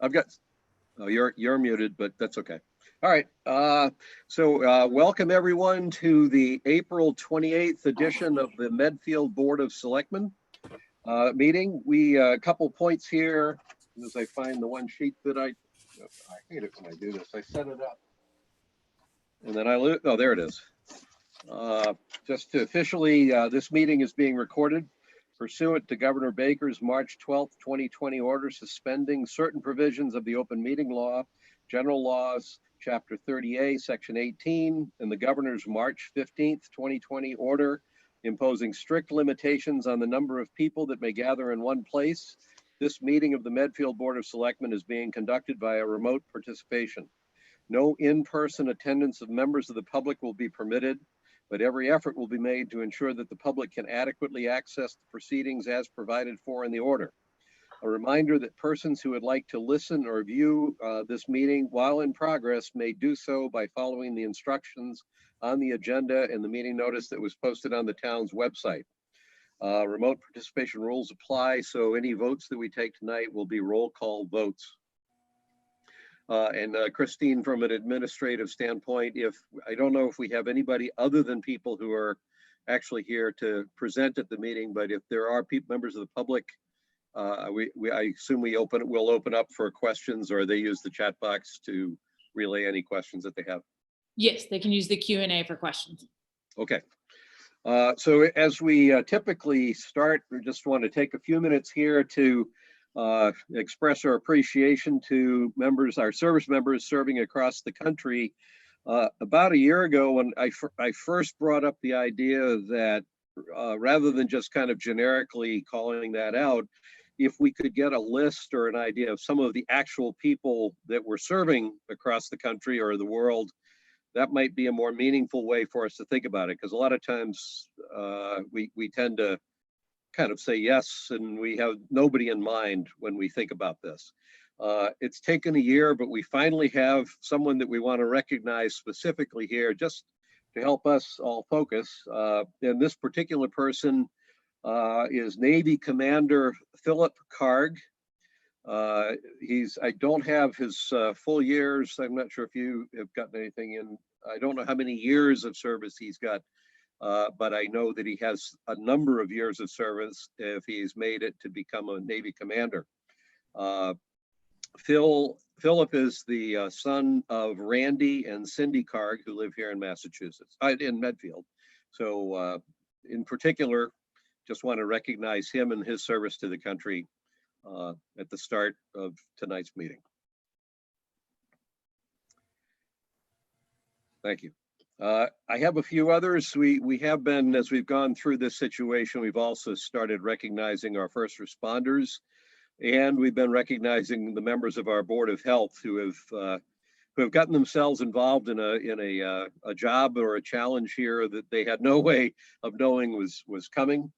I've got, oh, you're muted, but that's okay. All right. Welcome everyone to the April 28th edition of the Medfield Board of Selectmen meeting. We a couple points here as I find the one sheet that I hate it when I do this. I set it up and then I lose. Oh, there it is. Just to officially, this meeting is being recorded pursuant to Governor Baker's March 12th, 2020 order suspending certain provisions of the open meeting law, general laws, Chapter 30A, Section 18, and the Governor's March 15th, 2020 order imposing strict limitations on the number of people that may gather in one place. This meeting of the Medfield Board of Selectmen is being conducted via remote participation. No in-person attendance of members of the public will be permitted, but every effort will be made to ensure that the public can adequately access the proceedings as provided for in the order. A reminder that persons who would like to listen or view this meeting while in progress may do so by following the instructions on the agenda and the meeting notice that was posted on the town's website. Remote participation rules apply, so any votes that we take tonight will be roll call votes. Christine, from an administrative standpoint, I don't know if we have anybody other than people who are actually here to present at the meeting, but if there are members of the public, I assume we'll open up for questions, or they use the chat box to relay any questions that they have. Yes, they can use the Q&A for questions. Okay. So as we typically start, we just want to take a few minutes here to express our appreciation to our service members serving across the country. About a year ago, when I first brought up the idea that rather than just kind of generically calling that out, if we could get a list or an idea of some of the actual people that were serving across the country or the world, that might be a more meaningful way for us to think about it. Because a lot of times we tend to kind of say yes, and we have nobody in mind when we think about this. It's taken a year, but we finally have someone that we want to recognize specifically here just to help us all focus. And this particular person is Navy Commander Phillip Kargh. I don't have his full years. I'm not sure if you have gotten anything in. I don't know how many years of service he's got, but I know that he has a number of years of service if he's made it to become a Navy commander. Phillip is the son of Randy and Cindy Kargh, who live here in Massachusetts, in Medfield. So in particular, just want to recognize him and his service to the country at the start of tonight's meeting. Thank you. I have a few others. We have been, as we've gone through this situation, we've also started recognizing our first responders, and we've been recognizing the members of our Board of Health who have gotten themselves involved in a job or a challenge here that they had no way of knowing was coming.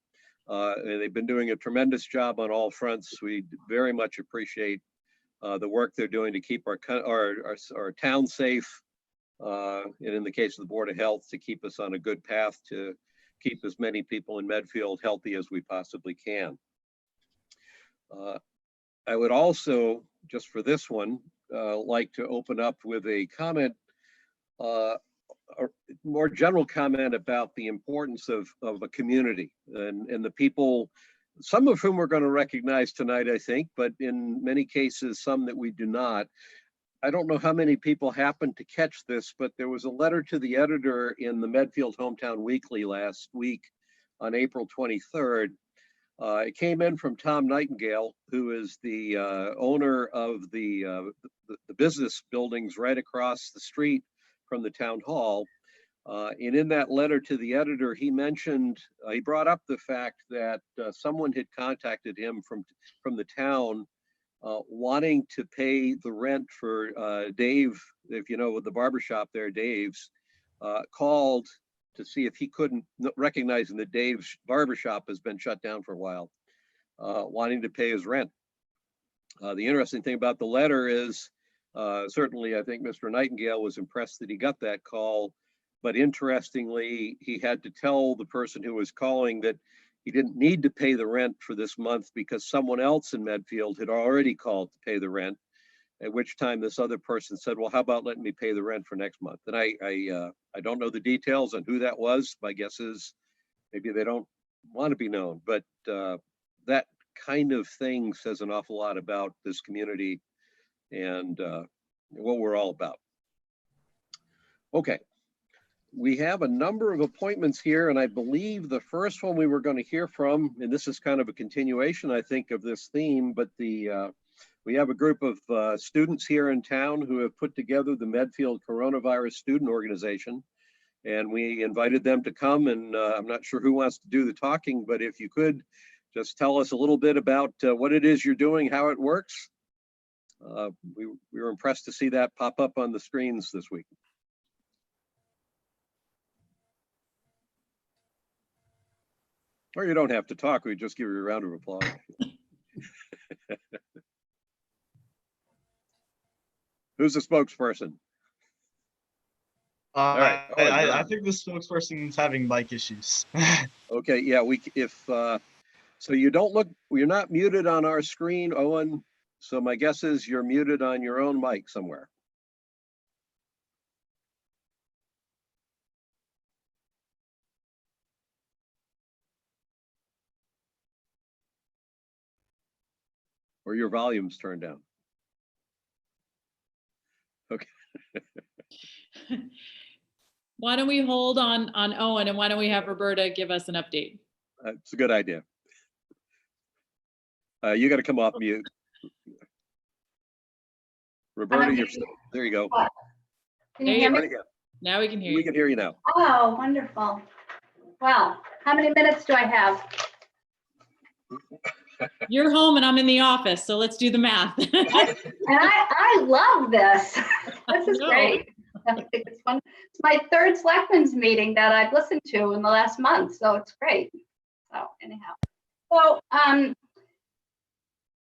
And they've been doing a tremendous job on all fronts. We very much appreciate the work they're doing to keep our town safe. And in the case of the Board of Health, to keep us on a good path to keep as many people in Medfield healthy as we possibly can. I would also, just for this one, like to open up with a comment, a more general comment about the importance of a community and the people, some of whom we're going to recognize tonight, I think, but in many cases, some that we do not. I don't know how many people happened to catch this, but there was a letter to the editor in the Medfield Hometown Weekly last week on April 23rd. It came in from Tom Nightingale, who is the owner of the business buildings right across the street from the town hall. And in that letter to the editor, he mentioned, he brought up the fact that someone had contacted him from the town wanting to pay the rent for Dave, if you know the barbershop there, Dave's, called to see if he couldn't, recognizing that Dave's barbershop has been shut down for a while, wanting to pay his rent. The interesting thing about the letter is, certainly I think Mr. Nightingale was impressed that he got that call, but interestingly, he had to tell the person who was calling that he didn't need to pay the rent for this month because someone else in Medfield had already called to pay the rent. At which time this other person said, well, how about letting me pay the rent for next month? And I don't know the details on who that was. My guess is maybe they don't want to be known, but that kind of thing says an awful lot about this community and what we're all about. Okay, we have a number of appointments here, and I believe the first one we were going to hear from, and this is kind of a continuation, I think, of this theme, but we have a group of students here in town who have put together the Medfield Coronavirus Student Organization, and we invited them to come, and I'm not sure who wants to do the talking, but if you could just tell us a little bit about what it is you're doing, how it works. We were impressed to see that pop up on the screens this week. Or you don't have to talk, we just give you a round of applause. Who's the spokesperson? All right. I think the spokesperson is having mic issues. Okay, yeah, so you don't look, you're not muted on our screen, Owen. So my guess is you're muted on your own mic somewhere. Or your volume's turned down. Okay. Why don't we hold on Owen, and why don't we have Roberta give us an update? It's a good idea. You got to come off mute. Roberta, there you go. Can you hear me? Now we can hear you. We can hear you now. Oh, wonderful. Wow. How many minutes do I have? You're home and I'm in the office, so let's do the math. And I love this. This is No. great. I think it's fun. It's my third Selectmen's meeting that I've listened to in the last month, so it's great. So anyhow, so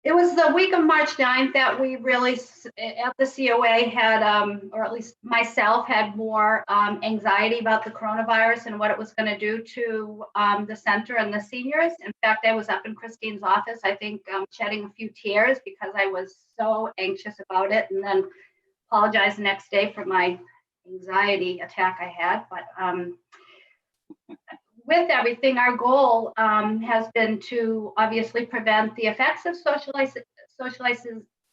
it was the week of March 9th that we really, at the COA, had, or at least myself, had more anxiety about the coronavirus and what it was going to do to the center and the seniors. In fact, I was up in Christine's office, I think, shedding a few tears because I was so anxious about it, and then apologized the next day for my anxiety attack I had. But with everything, our goal has been to obviously prevent the effects of social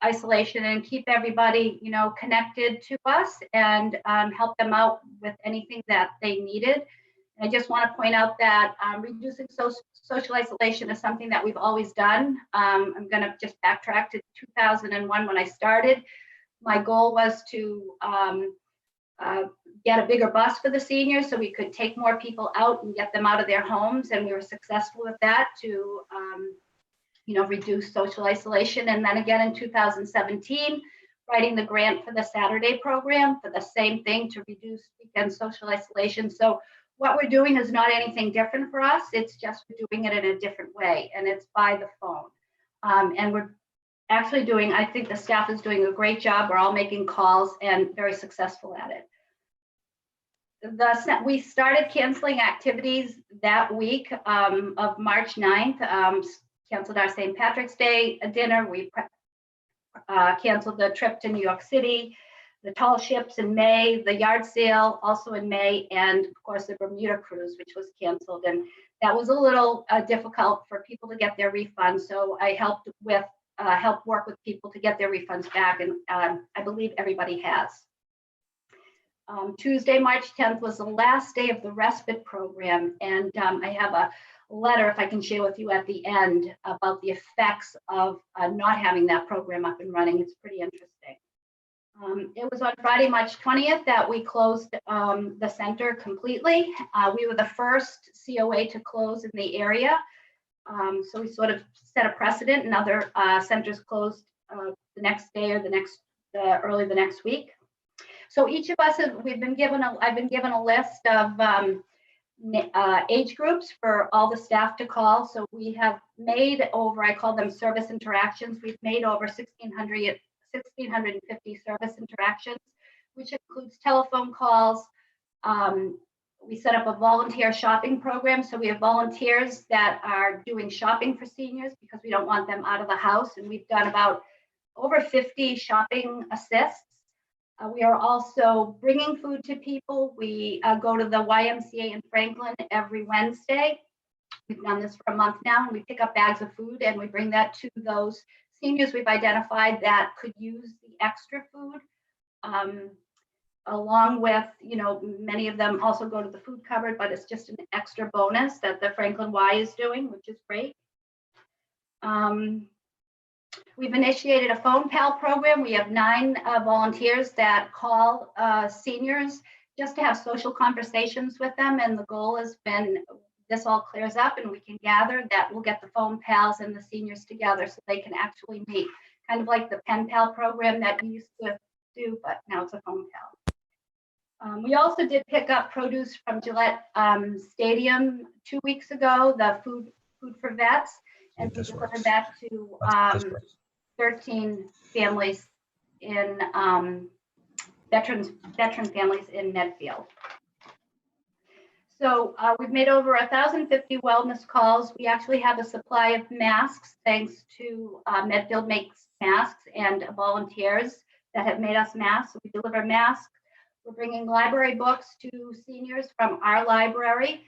isolation and keep everybody, connected to us and help them out with anything that they needed. And I just want to point out that reducing social isolation is something that we've always done. I'm going to just backtrack to 2001 when I started. My goal was to get a bigger bus for the seniors so we could take more people out and get them out of their homes, and we were successful with that to reduce social isolation. And then again in 2017, writing the grant for the Saturday program for the same thing, to reduce weekend social isolation. So what we're doing is not anything different for us, it's just we're doing it in a different way, and it's by the phone. And we're actually doing, I think the staff is doing a great job. We're all making calls and very successful at it. We started canceling activities that week of March 9th, canceled our St. Patrick's Day dinner. We canceled the trip to New York City, the tall ships in May, the yard sale also in May, and of course the Bermuda cruise, which was canceled. And that was a little difficult for people to get their refunds. So I helped work with people to get their refunds back, and I believe everybody has. Tuesday, March 10th was the last day of the Respite program, and I have a letter, if I can share with you at the end, about the effects of not having that program up and running. It's pretty interesting. It was on Friday, March 20th that we closed the center completely. We were the first COA to close in the area. So we sort of set a precedent, and other centers closed the next day or early the next week. So each of us, I've been given a list of age groups for all the staff to call. So we have made over, I call them service interactions. We've made over 1,650 service interactions, which includes telephone calls. We set up a volunteer shopping program. So we have volunteers that are doing shopping for seniors because we don't want them out of the house. And we've done about over 50 shopping assists. We are also bringing food to people. We go to the YMCA in Franklin every Wednesday. We've done this for a month now, and we pick up bags of food and we bring that to those seniors we've identified that could use the extra food. Along with, many of them also go to the food cupboard, but it's just an extra bonus that the Franklin Y is doing, which is great. We've initiated a phone pal program. We have 9 volunteers that call seniors just to have social conversations with them. And the goal has been this all clears up and we can gather that we'll get the phone pals and the seniors together so they can actually meet, kind of like the pen pal program that we used to do, but now it's a phone pal. We also did pick up produce from Gillette Stadium 2 weeks ago, the food for vets, and we delivered that to 13 families in veteran families in Medfield. So we've made over 1,050 wellness calls. We actually have a supply of masks thanks to Medfield Makes Masks and volunteers that have made us masks. So we deliver masks. We're bringing library books to seniors from our library.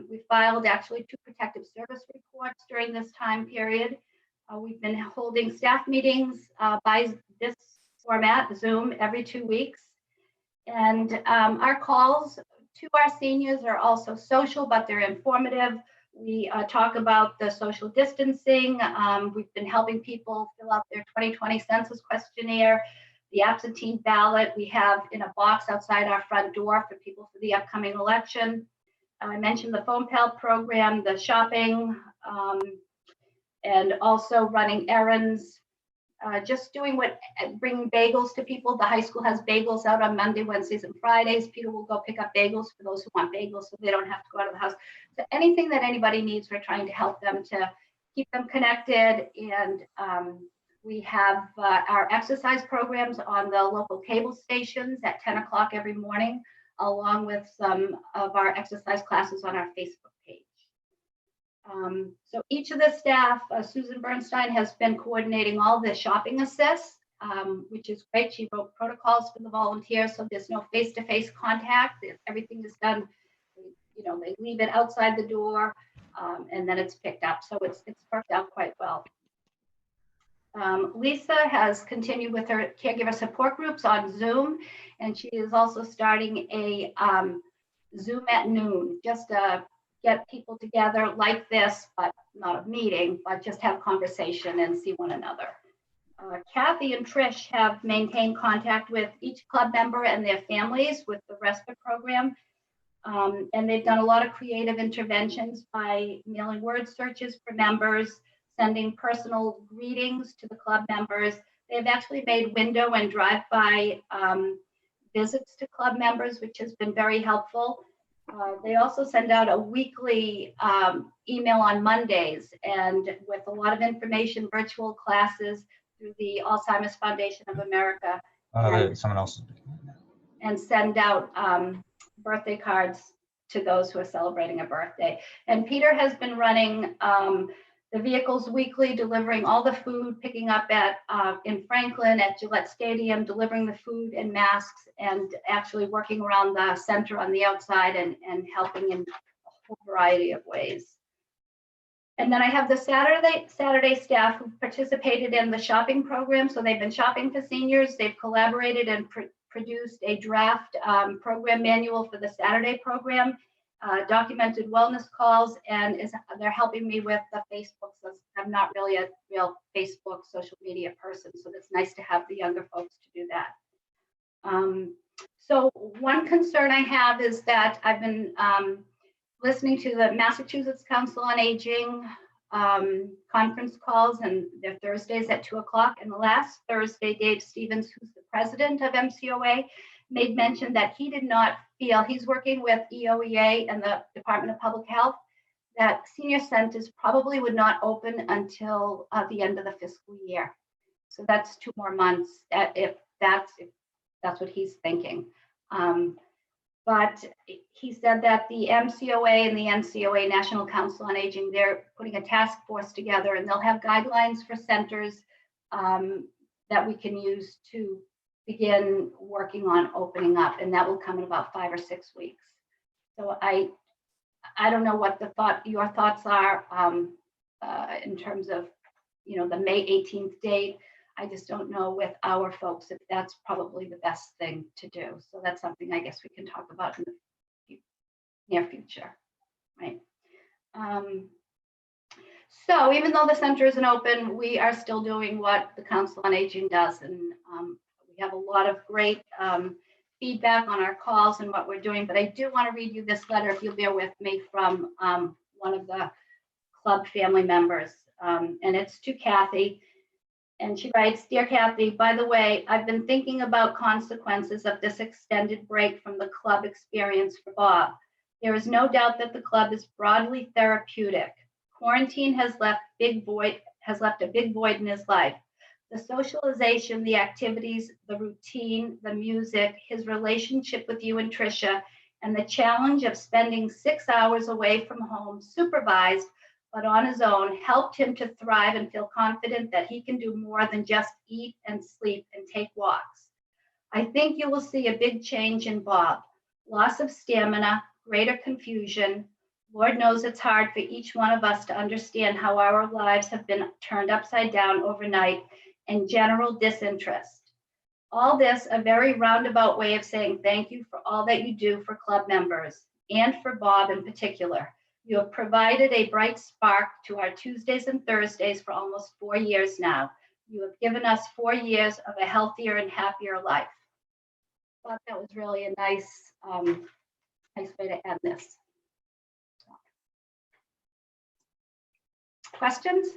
We filed actually 2 protective service reports during this time period. We've been holding staff meetings by this format, Zoom, every 2 weeks. And our calls to our seniors are also social, but they're informative. We talk about the social distancing. We've been helping people fill out their 2020 census questionnaire, the absentee ballot we have in a box outside our front door for people for the upcoming election. I mentioned the phone pal program, the shopping, and also running errands, just doing bringing bagels to people. The high school has bagels out on Monday, Wednesdays, and Fridays. Peter will go pick up bagels for those who want bagels so they don't have to go out of the house. So anything that anybody needs, we're trying to help them to keep them connected. And we have our exercise programs on the local cable stations at 10 o'clock every morning, along with some of our exercise classes on our Facebook page. So each of the staff, Susan Bernstein has been coordinating all the shopping assists, which is great. She wrote protocols for the volunteers, so there's no face-to-face contact. Everything is done, they leave it outside the door, and then it's picked up. So it's worked out quite well. Lisa has continued with her caregiver support groups on Zoom, and she is also starting a Zoom at noon, just to get people together like this, but not a meeting, but just have conversation and see one another. Kathy and Trish have maintained contact with each club member and their families with the Respite program. And they've done a lot of creative interventions by mailing word searches for members, sending personal greetings to the club members. They've actually made window and drive-by visits to club members, which has been very helpful. They also send out a weekly email on Mondays, and with a lot of information, virtual classes through the Alzheimer's Foundation of America. Someone else. And send out birthday cards to those who are celebrating a birthday. And Peter has been running the vehicles weekly, delivering all the food, picking up at in Franklin at Gillette Stadium, delivering the food and masks, and actually working around the center on the outside and helping in a whole variety of ways. And then I have the Saturday staff who participated in the shopping program. So they've been shopping for seniors. They've collaborated and produced a draft program manual for the Saturday program. Documented wellness calls, and they're helping me with the Facebook. So I'm not really a real Facebook social media person, so it's nice to have the younger folks to do that. So one concern I have is that I've been listening to the Massachusetts Council on Aging conference calls, and they're Thursdays at 2 o'clock. And the last Thursday, Dave Stevens, who's the president of MCOA, made mention that he did not feel, he's working with EOEA and the Department of Public Health, that senior centers probably would not open until the end of the fiscal year. So that's 2 more months, if that's what he's thinking. But he said that the MCOA and the NCOA, National Council on Aging, they're putting a task force together, and they'll have guidelines for centers that we can use to begin working on opening up, and that will come in about 5 or 6 weeks. So I don't know what your thoughts are in terms of, the May 18th date. I just don't know with our folks if that's probably the best thing to do. So that's something I guess we can talk about in the near future, right? So even though the center isn't open, we are still doing what the Council on Aging does, and we have a lot of great feedback on our calls and what we're doing. But I do want to read you this letter, if you'll bear with me, from one of the club family members, and it's to Kathy. And she writes, "Dear Kathy, by the way, I've been thinking about consequences of this extended break from the club experience for Bob. There is no doubt that the club is broadly therapeutic. Quarantine has left a big void in his life. The socialization, the activities, the routine, the music, his relationship with you and Tricia, and the challenge of spending 6 hours away from home, supervised, but on his own, helped him to thrive and feel confident that he can do more than just eat and sleep and take walks. I think you will see a big change in Bob. Loss of stamina, greater confusion. Lord knows it's hard for each one of us to understand how our lives have been turned upside down overnight, and general disinterest. All this a very roundabout way of saying thank you for all that you do for club members, and for Bob in particular. You have provided a bright spark to our Tuesdays and Thursdays for almost 4 years now. You have given us 4 years of a healthier and happier life." I thought that was really a nice way to end this. Questions?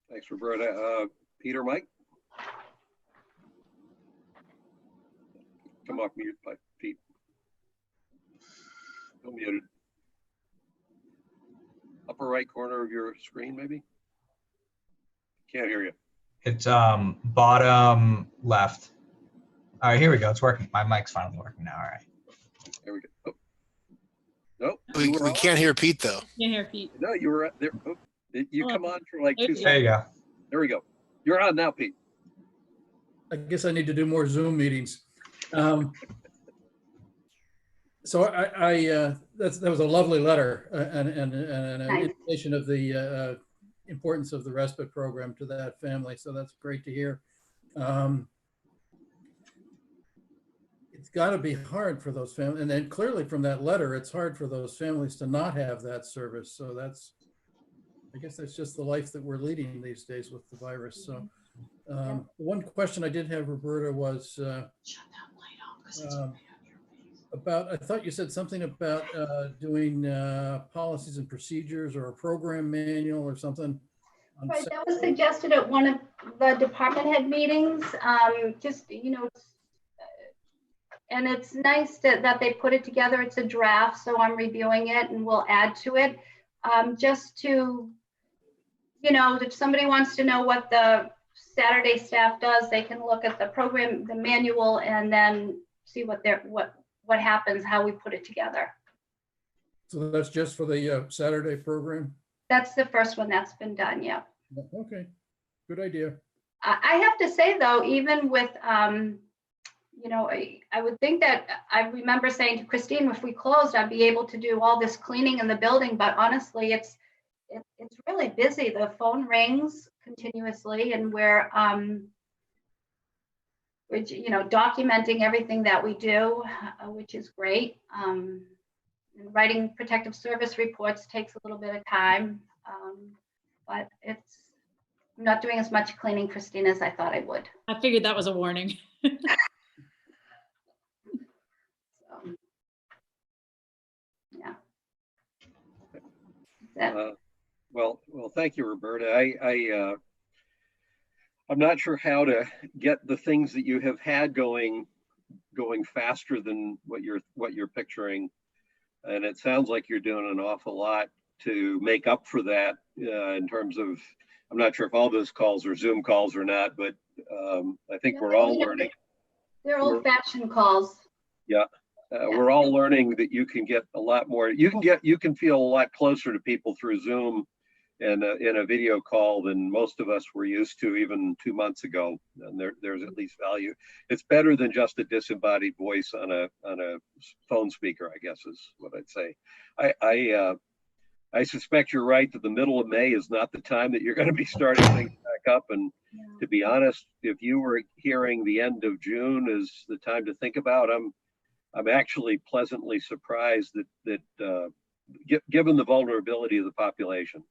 Thanks, Roberta. Peter, Mike? Come off mute, Pete. Still muted. Upper right corner of your screen, maybe? Can't hear you. It's bottom left. All right, here we go. It's working. My mic's finally working now. All right. There we go. Oh. No, We can't hear Pete though. Can't hear Pete. No, you were there. Oh, you come on for like 2 seconds. There you go. There we go. You're on now, Pete. I guess I need to do more Zoom meetings. So that was a lovely letter and an Nice. indication of the importance of the respite program to that family. So that's great to hear. It's got to be hard for those families, and then clearly from that letter, it's hard for those families to not have that service. So I guess that's just the life that we're leading these days with the virus. So the one question I did have, Roberta, was about, I thought you said something about doing policies and procedures or a program manual or something. Right, that was suggested at one of the department head meetings. And it's nice that they put it together. It's a draft, so I'm reviewing it and we'll add to it. Just to, if somebody wants to know what the Saturday staff does, they can look at the program, the manual, and then see what happens, how we put it together. So that's just for the Saturday program? That's the first one that's been done, yeah. Okay, good idea. I have to say though, even with, I would think that I remember saying to Christine, if we closed, I'd be able to do all this cleaning in the building, but honestly, it's really busy. The phone rings continuously, and we're documenting everything that we do, which is great. And writing protective service reports takes a little bit of time, but I'm not doing as much cleaning, Christine, as I thought I would. I figured that was a warning. Yeah. Well, thank you, Roberta. I'm not sure how to get the things that you have had going faster than what you're picturing, and it sounds like you're doing an awful lot to make up for that in terms of, I'm not sure if all those calls are Zoom calls or not, but I think we're all learning. They're old-fashioned calls. Yeah. We're all learning that you can get a lot more. You can feel a lot closer to people through Zoom in a video call than most of us were used to even 2 months ago. And there's at least value. It's better than just a disembodied voice on a phone speaker, I guess is what I'd say. I suspect you're right that the middle of May is not the time that you're going to be starting things back up. And to be honest, if you were hearing the end of June is the time to think about, I'm actually pleasantly surprised that given the vulnerability of the population,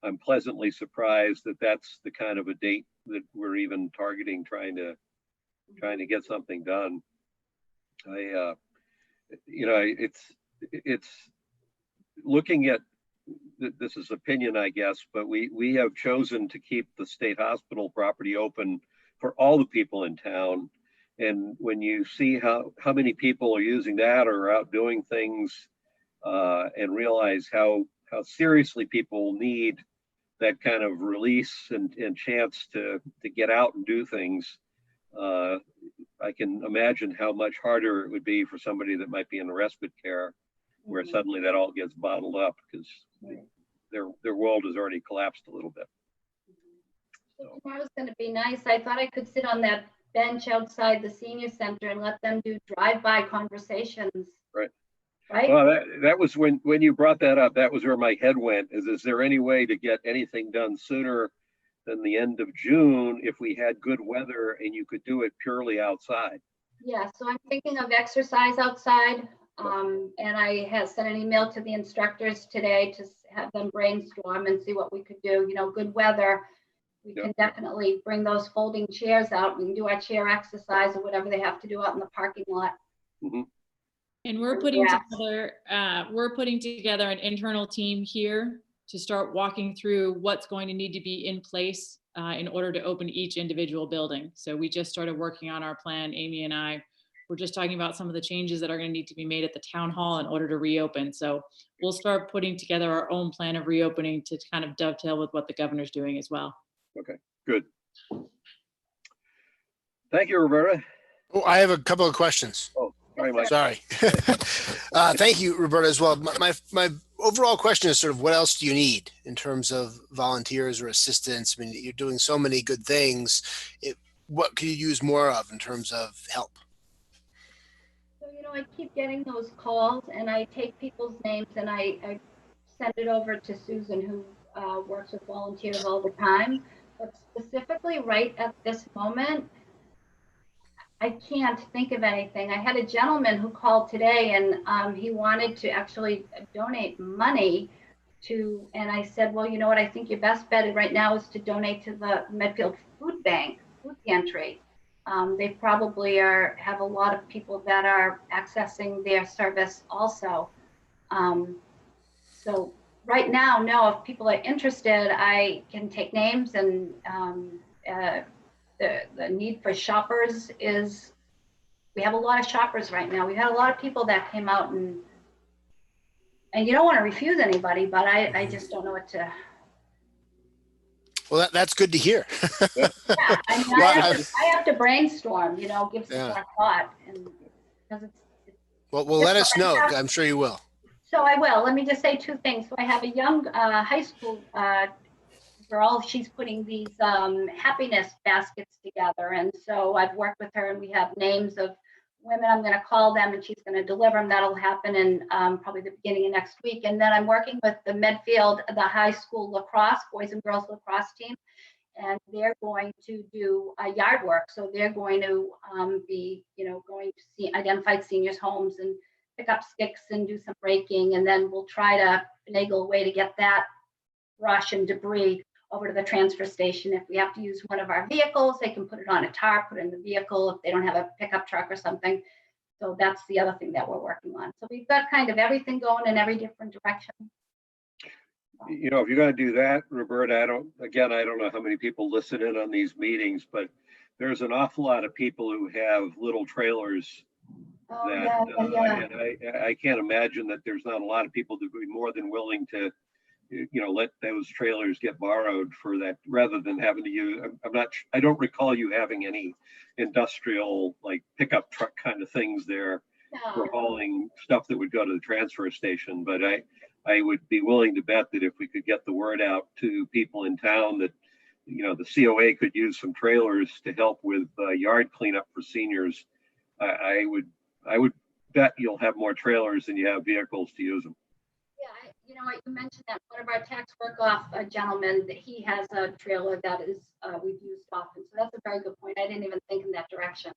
I'm pleasantly surprised that that's the kind of a date that we're even targeting, trying to get something done. It's looking at, this is opinion, I guess, but we have chosen to keep the state hospital property open for all the people in town. And when you see how many people are using that or out doing things, and realize how seriously people need that kind of release and chance to get out and do things, I can imagine how much harder it would be for somebody that might be in respite care, where suddenly that all gets bottled up because their world has already collapsed a little bit. So tomorrow's going to be nice. I thought I could sit on that bench outside the senior center and let them do drive-by conversations. Right. Right. Well, that was when you brought that up, that was where my head went. Is there any way to get anything done sooner than the end of June if we had good weather and you could do it purely outside? Yeah, so I'm thinking of exercise outside. And I have sent an email to the instructors today to have them brainstorm and see what we could do. You know, good weather, we can definitely bring those folding chairs out. We can do our chair exercise or whatever they have to do out in the parking lot. Mm-hmm. And we're putting together an internal team here to start walking through what's going to need to be in place in order to open each individual building. So we just started working on our plan, Amy and I. We're just talking about some of the changes that are going to need to be made at the town hall in order to reopen. So we'll start putting together our own plan of reopening to kind of dovetail with what the governor's doing as well. Okay, good. Thank you, Roberta. Oh, I have a couple of questions. Oh, sorry, Mike. Sorry. Thank you, Roberta, as well. My overall question is sort of what else do you need in terms of volunteers or assistance? I mean, you're doing so many good things. What could you use more of in terms of help? So, you know, I keep getting those calls and I take people's names and I send it over to Susan, who works with volunteers all the time. But specifically right at this moment, I can't think of anything. I had a gentleman who called today and he wanted to actually donate money to, and I said, well, you know what, I think your best bet right now is to donate to the Medfield Food Pantry. They probably have a lot of people that are accessing their service also. So right now, no, if people are interested, I can take names, and the need for shoppers is, we have a lot of shoppers right now. We had a lot of people that came out and you don't want to refuse anybody, but I just don't know what to. Well, that's good to hear. Yeah, I mean, I have to brainstorm, you know, give some more thought, and because it's well, let us know. I'm sure you will. So I will. Let me just say two things. So I have a young high school girl. She's putting these happiness baskets together, and so I've worked with her, and we have names of women. I'm going to call them, and she's going to deliver them. That'll happen in probably the beginning of next week. And then I'm working with the Medfield, the high school lacrosse, boys and girls lacrosse team, and they're going to do yard work. So they're going to be, you know, going to see identified seniors' homes and pick up sticks and do some raking, and then we'll try to finagle a way to get that brush and debris over to the transfer station. If we have to use one of our vehicles, they can put it on a tarp, put it in the vehicle if they don't have a pickup truck or something. So that's the other thing that we're working on. So we've got kind of everything going in every different direction. You know, if you're going to do that, Roberta, I don't know how many people listen in on these meetings, but there's an awful lot of people who have little trailers. And I can't imagine that there's not a lot of people that would be more than willing to, you know, let those trailers get borrowed for that, rather than having to use. I don't recall you having any industrial like pickup truck kind of things there for hauling stuff that would go to the transfer station. But I would be willing to bet that if we could get the word out to people in town that, you know, the COA could use some trailers to help with yard cleanup for seniors, I would bet you'll have more trailers than you have vehicles to use them. Yeah, you know what, you mentioned that one of our tax work-off gentlemen, that he has a trailer that is, we've used often. So that's a very good point. I didn't even think in that direction.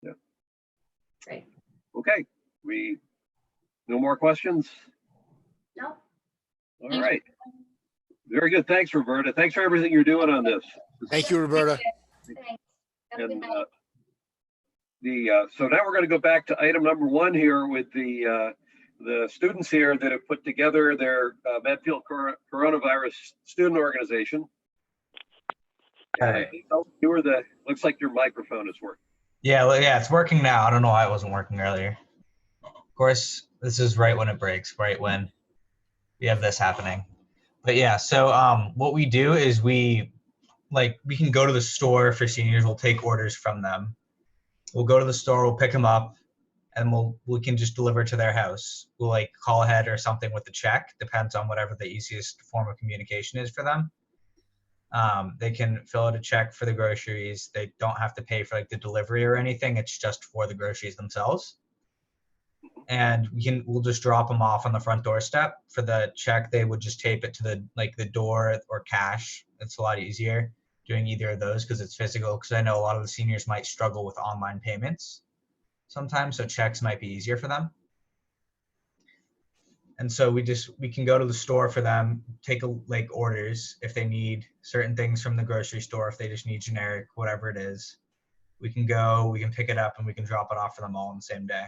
Yeah. Great. Okay, no more questions? No? All Thanks. right. Very good. Thanks, Roberta. Thanks for everything you're doing on this. Thank you, Roberta. Thanks. Have a good And night. so now we're going to go back to item number 1 here with the students here that have put together their Medfield Coronavirus Student Organization. You were looks like your microphone is working. Yeah, it's working now. I don't know why it wasn't working earlier. Of course, this is right when it breaks, right when we have this happening. But yeah, so what we do is we can go to the store for seniors. We'll take orders from them. We'll go to the store, we'll pick them up, and we can just deliver to their house. We'll like call ahead or something with the check, depends on whatever the easiest form of communication is for them. They can fill out a check for the groceries. They don't have to pay for like the delivery or anything. It's just for the groceries themselves. And we'll just drop them off on the front doorstep. For the check, they would just tape it to the door or cash. It's a lot easier doing either of those because it's physical. Because I know a lot of the seniors might struggle with online payments sometimes, so checks might be easier for them. And so we can go to the store for them, take orders if they need certain things from the grocery store, if they just need generic, whatever it is. We can go, we can pick it up, and we can drop it off for them all on the same day.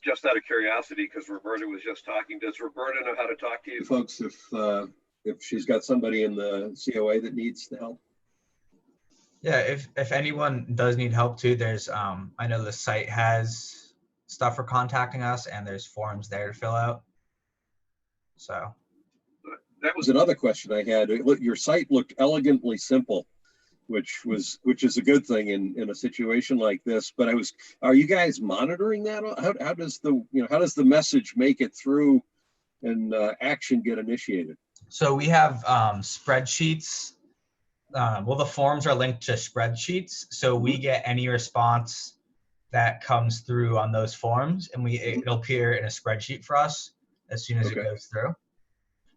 Just out of curiosity, because Roberta was just talking, does Roberta know how to talk to you folks if she's got somebody in the COA that needs the help? Yeah, if anyone does need help too, there's I know the site has stuff for contacting us, and there's forms there to fill out. So that was another question I had. Your site looked elegantly simple, which is a good thing in a situation like this. But are you guys monitoring that? How does the message make it through and action get initiated? So we have spreadsheets. The forms are linked to spreadsheets, so we get any response that comes through on those forms, and it'll appear in a spreadsheet for us as soon as it goes through.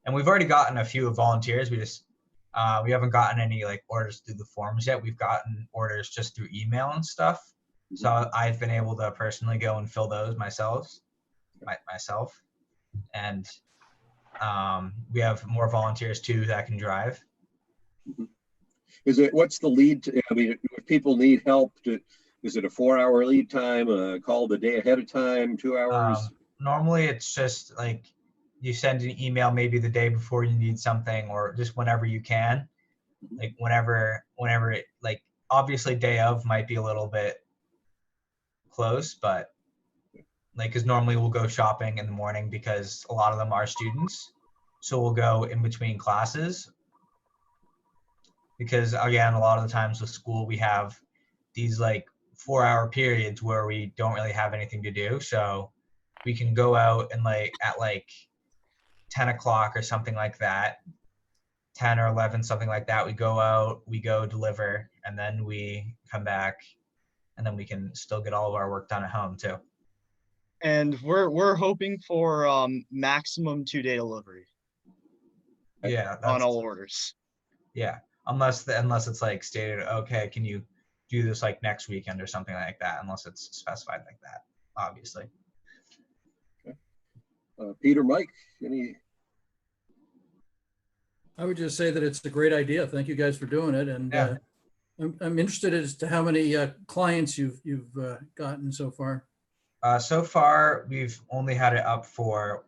And we've already gotten a few volunteers. We haven't gotten any orders through the forms yet. We've gotten orders just through email and stuff. So I've been able to personally go and fill those myself. And we have more volunteers too that can drive. What's the lead? If people need help, is it a 4-hour lead time, a call the day ahead of time, 2 hours? Normally it's just you send an email maybe the day before you need something, or just whenever you can. Whenever it, obviously day of might be a little bit close, but because normally we'll go shopping in the morning because a lot of them are students. So we'll go in between classes. Because again, a lot of the times with school, we have these 4-hour periods where we don't really have anything to do. So we can go out and at 10 o'clock or something like that, 10 or 11, something like that. We go out, we go deliver, and then we come back, and then we can still get all of our work done at home too. And we're hoping for maximum 2-day delivery. Yeah, on all orders. Yeah, unless it's stated, okay, can you do this next weekend or something like that? Unless it's specified like that, obviously. Okay. Peter, Mike, any? I would just say that it's a great idea. Thank you guys for doing it. And Yeah. I'm interested as to how many clients you've gotten so far. So far, we've only had it up for,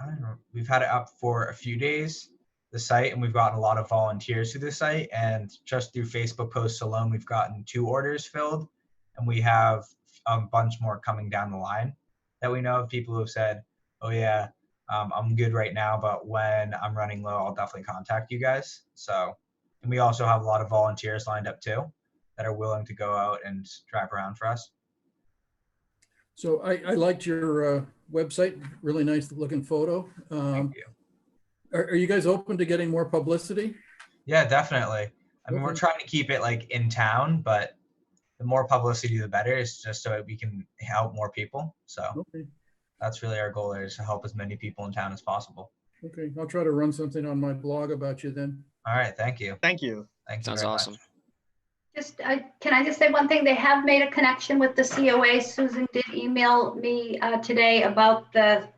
I don't know, we've had it up for a few days, the site, and we've gotten a lot of volunteers to the site. And just through Facebook posts alone, we've gotten 2 orders filled, and we have a bunch more coming down the line that we know of people who have said, oh yeah, I'm good right now, but when I'm running low, I'll definitely contact you guys. So, and we also have a lot of volunteers lined up too that are willing to go out and drive around for us. So I liked your website, really nice looking photo. Thank you. Are you guys open to getting more publicity? Yeah, definitely. I mean, we're Okay. trying to keep it like in town, but the more publicity, the better. It's just so we can help more people. So Okay, that's really our goal, is to help as many people in town as possible. okay. I'll try to run something on my blog about you then. All right. Thank you. Thank you. Thank you Sounds very awesome. much. Just, can I just say one thing? They have made a connection with the COA. Susan did email me today about the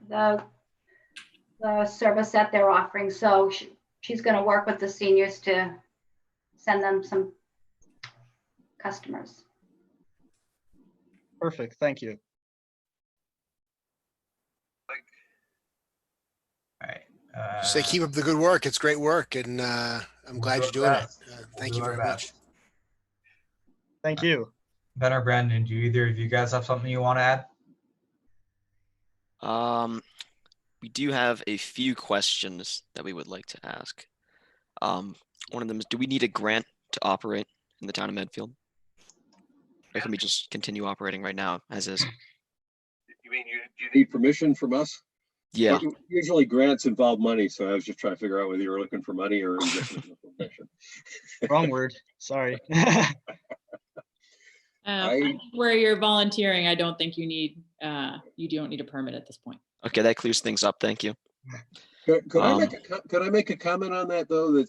service that they're offering. So she's going to work with the seniors to send them some customers. Perfect. Thank you. All right. Say keep up the good work. It's great work, and I'm glad you're doing it. Thank you very much. Thank you. Ben or Brandon, do either of you guys have something you want to add? We do have a few questions that we would like to ask. One of them is, do we need a grant to operate in the town of Medfield? Or can we just continue operating right now as is? You mean you need permission from us? Yeah. Usually grants involve money, so I was just trying to figure out whether you were looking for money or just looking for permission. Wrong word. Sorry. I think where you're volunteering, I don't think you don't need a permit at this point. Okay, that clears things up. Thank you. Could I make a comment on that though?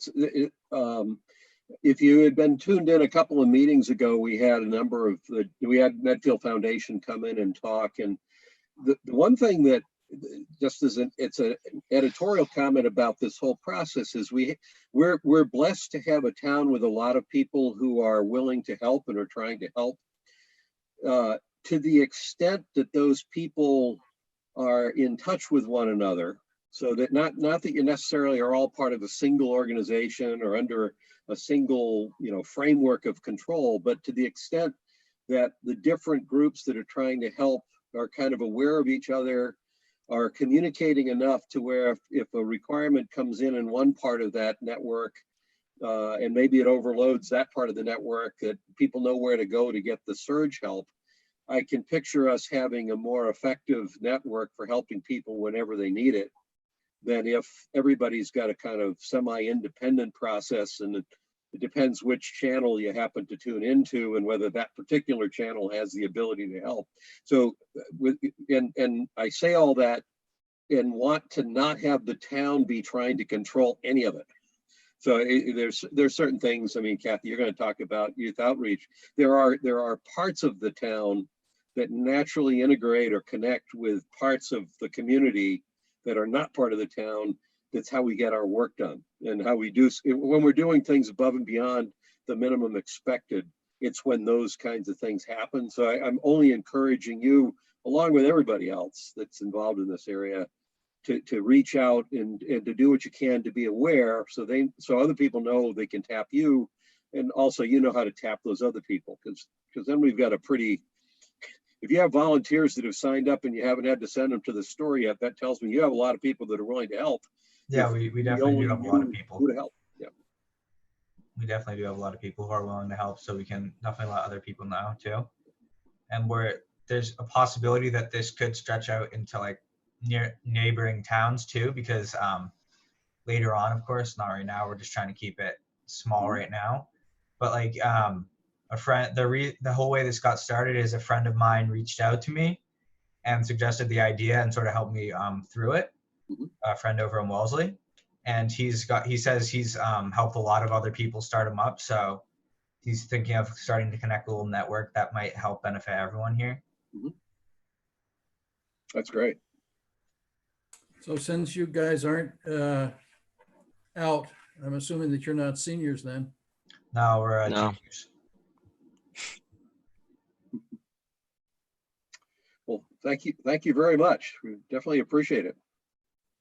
If you had been tuned in a couple of meetings ago, we had Medfield Foundation come in and talk, and the one thing that just it's an editorial comment about this whole process is we're blessed to have a town with a lot of people who are willing to help and are trying to help. To the extent that those people are in touch with one another, so that not that you necessarily are all part of a single organization or under a single framework of control, but to the extent that the different groups that are trying to help are kind of aware of each other, are communicating enough to where if a requirement comes in one part of that network, and maybe it overloads that part of the network, that people know where to go to get the surge help. I can picture us having a more effective network for helping people whenever they need it than if everybody's got a kind of semi-independent process, and it depends which channel you happen to tune into and whether that particular channel has the ability to help. So and I say all that and want to not have the town be trying to control any of it. So there's certain things. I mean, Kathy, you're going to talk about youth outreach. There are parts of the town that naturally integrate or connect with parts of the community that are not part of the town. That's how we get our work done, and how we do when we're doing things above and beyond the minimum expected. It's when those kinds of things happen. So I'm only encouraging you, along with everybody else that's involved in this area, to reach out and to do what you can to be aware, so other people know they can tap you, and also how to tap those other people, because then we've got if you have volunteers that have signed up and you haven't had to send them to the store yet, that tells me you have a lot of people that are willing to help. Yeah, we definitely do have a lot of people who to help. Yeah, we definitely do have a lot of people who are willing to help, so we can definitely let other people know too. And there's a possibility that this could stretch out into like near neighboring towns too, because later on, of course, not right now, we're just trying to keep it small right now, but like a friend, the whole way this got started is a friend of mine reached out to me and suggested the idea and sort of helped me through it. A friend over in Wellesley, and he says he's helped a lot of other people start them up, so he's thinking of starting to connect a little network that might help benefit everyone here. That's great. So since you guys aren't out, I'm assuming that you're not seniors then. No, we're No. juniors. Well, thank you very much. We definitely appreciate it.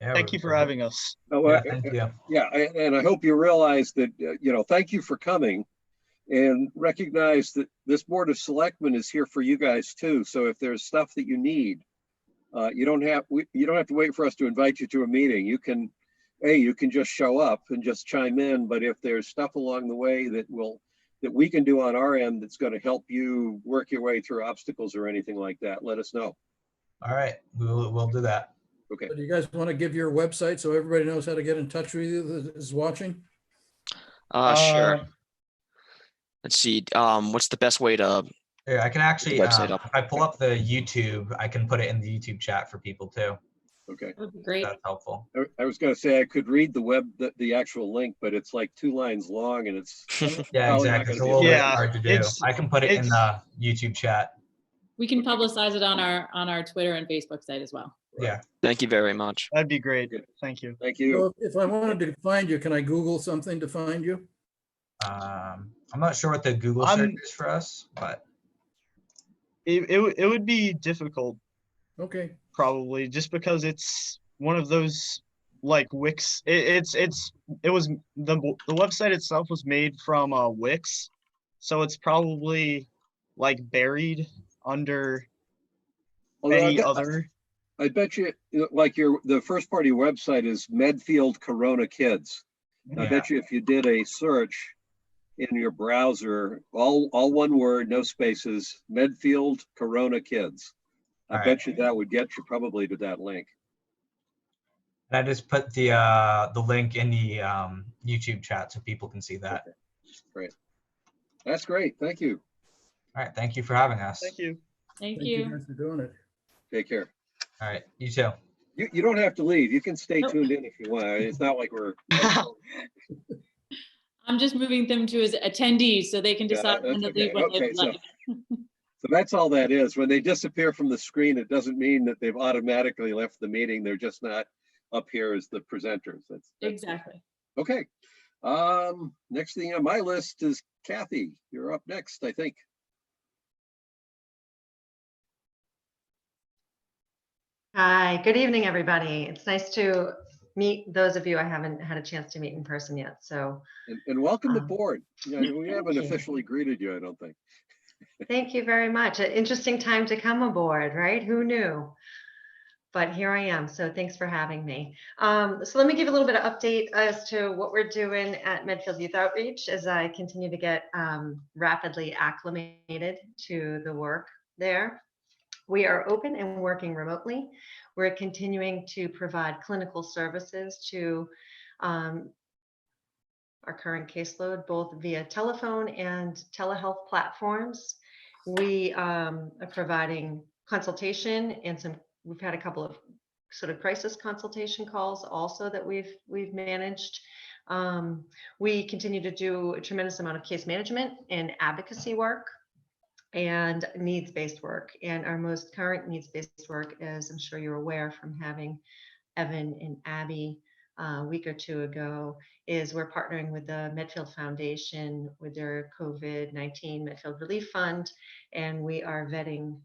Yeah, Thank you for having us. Yeah, thank you. Yeah, and I hope you realize that, thank you for coming, and recognize that this Board of Selectmen is here for you guys too. So if there's stuff that you need, you don't have to wait for us to invite you to a meeting. You can just show up and just chime in. But if there's stuff along the way that will that we can do on our end that's going to help you work your way through obstacles or anything like that, let us know. All right, we'll do that. Okay. So do you guys want to give your website so everybody knows how to get in touch with you that is watching? Sure. Let's see. What's the best way to? Yeah, I can actually, website up. if I pull up the YouTube, I can put it in the YouTube chat for people too. Okay. That would be great. That's helpful. I was going to say I could read the actual link, but it's like 2 lines long, and it's Yeah, probably not exactly. It's a gonna be little bit Yeah, hard to do. it's- I can put it in it's- the YouTube chat. We can publicize it on our Twitter and Facebook site as well. Yeah. Thank you very much. That'd be great. Good. Thank you. Thank you. So if I wanted to find you, can I Google something to find you? I'm not sure what the Google I'm- search is for us, but It would be difficult Okay, probably just because it's one of those like Wix. It was the website itself was made from Wix, so it's probably like buried under Although any other. I bet you, like the first part of your website is Medfield Corona Kids. I Yeah. bet you if you did a search in your browser, all one word, no spaces, Medfield Corona Kids. I All bet you that would get you probably to that link. and I just put the link in the YouTube chat so people can see that. Okay. Great. That's great. Thank you. All right, thank you for having us. Thank you. Thank thank you you. guys for doing it. Take care. All right, you too. You don't have to leave. You can stay Nope. tuned in if you want. It's not like we're. I'm just moving them to as attendees so they can Yeah, decide when that's to leave okay. when they Okay, would so- like. So that's all that is. When they disappear from the screen, it doesn't mean that they've automatically left the meeting. They're just not up here as the presenters. That's Exactly. okay. Next thing on my list is Kathy. You're up next, I think. Hi, good evening, everybody. It's nice to meet those of you I haven't had a chance to meet in person yet. So And welcome Um, aboard. Yeah, we haven't you. officially greeted you, I don't think. thank you very much. An interesting time to come aboard, right? Who knew? But here I am. So thanks for having me. So let me give a little bit of update as to what we're doing at Medfield Youth Outreach as I continue to get rapidly acclimated to the work there. We are open and working remotely. We're continuing to provide clinical services to our current caseload, both via telephone and telehealth platforms. We are providing consultation and we've had a couple of sort of crisis consultation calls also that we've managed. We continue to do a tremendous amount of case management and advocacy work and needs-based work. And our most current needs-based work, as I'm sure you're aware from having Evan and Abby a week or two ago, is we're partnering with the Medfield Foundation with their COVID-19 Medfield Relief Fund, and we are vetting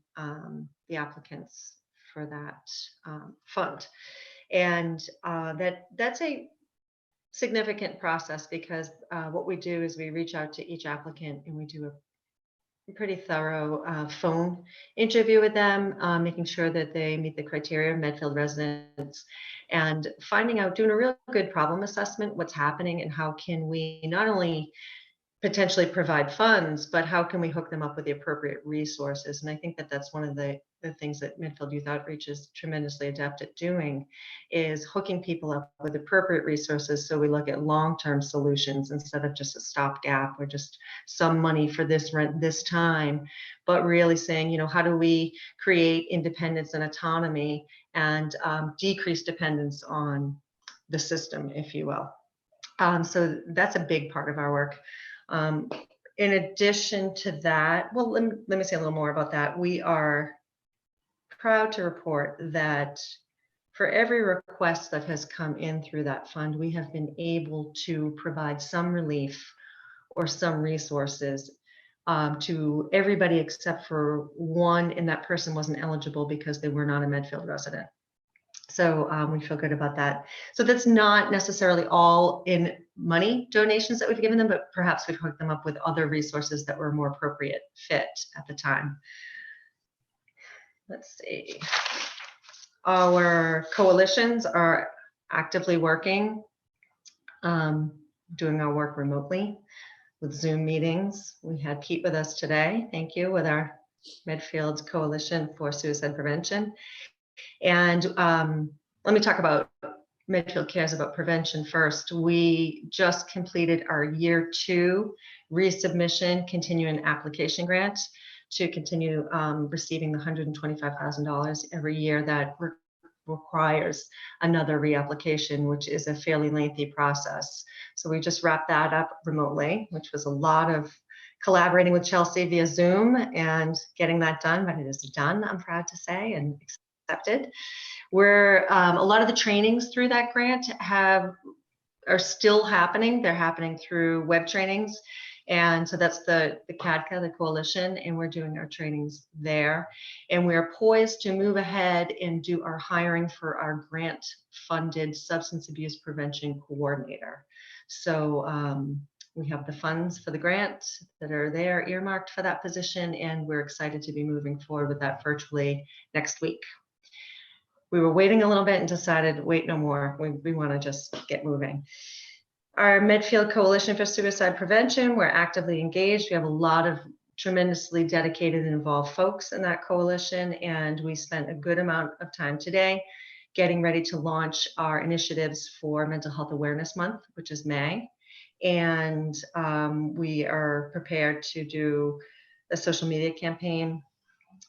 the applicants for that fund. And that's a significant process because what we do is we reach out to each applicant and we do a pretty thorough phone interview with them, making sure that they meet the criteria of Medfield residents and finding out, doing a real good problem assessment, what's happening and how can we not only potentially provide funds, but how can we hook them up with the appropriate resources? And I think that that's one of the things that Medfield Youth Outreach is tremendously adept at doing is hooking people up with appropriate resources. So we look at long-term solutions instead of just a stopgap or just some money for this rent this time, but really saying, you know, how do we create independence and autonomy and decrease dependence on the system, if you will. So that's a big part of our work. In addition to that, well, let me say a little more about that. We are proud to report that for every request that has come in through that fund, we have been able to provide some relief or some resources to everybody except for one, and that person wasn't eligible because they were not a Medfield resident. So we feel good about that. So that's not necessarily all in money donations that we've given them, but perhaps we've hooked them up with other resources that were more appropriate fit at the time. Let's see. Our coalitions are actively working, doing our work remotely. with Zoom meetings. We had Pete with us today. Thank you, with our Medfield Coalition for Suicide Prevention. And let me talk about Medfield Cares about prevention first. We just completed our year 2 resubmission continuing application grant to continue receiving the $125,000 every year that requires another reapplication, which is a fairly lengthy process. So we just wrapped that up remotely, which was a lot of collaborating with Chelsea via Zoom and getting that done, but it is done, I'm proud to say, and accepted. Where a lot of the trainings through that grant are still happening. They're happening through web trainings. And so that's the CADCA, the coalition, and we're doing our trainings there. And we're poised to move ahead and do our hiring for our grant-funded substance abuse prevention coordinator. So we have the funds for the grant that are there earmarked for that position, and we're excited to be moving forward with that virtually next week. We were waiting a little bit and decided, wait, no more. We want to just get moving. Our Medfield Coalition for Suicide Prevention, we're actively engaged. We have a lot of tremendously dedicated and involved folks in that coalition, and we spent a good amount of time today getting ready to launch our initiatives for Mental Health Awareness Month, which is May. And we are prepared to do a social media campaign,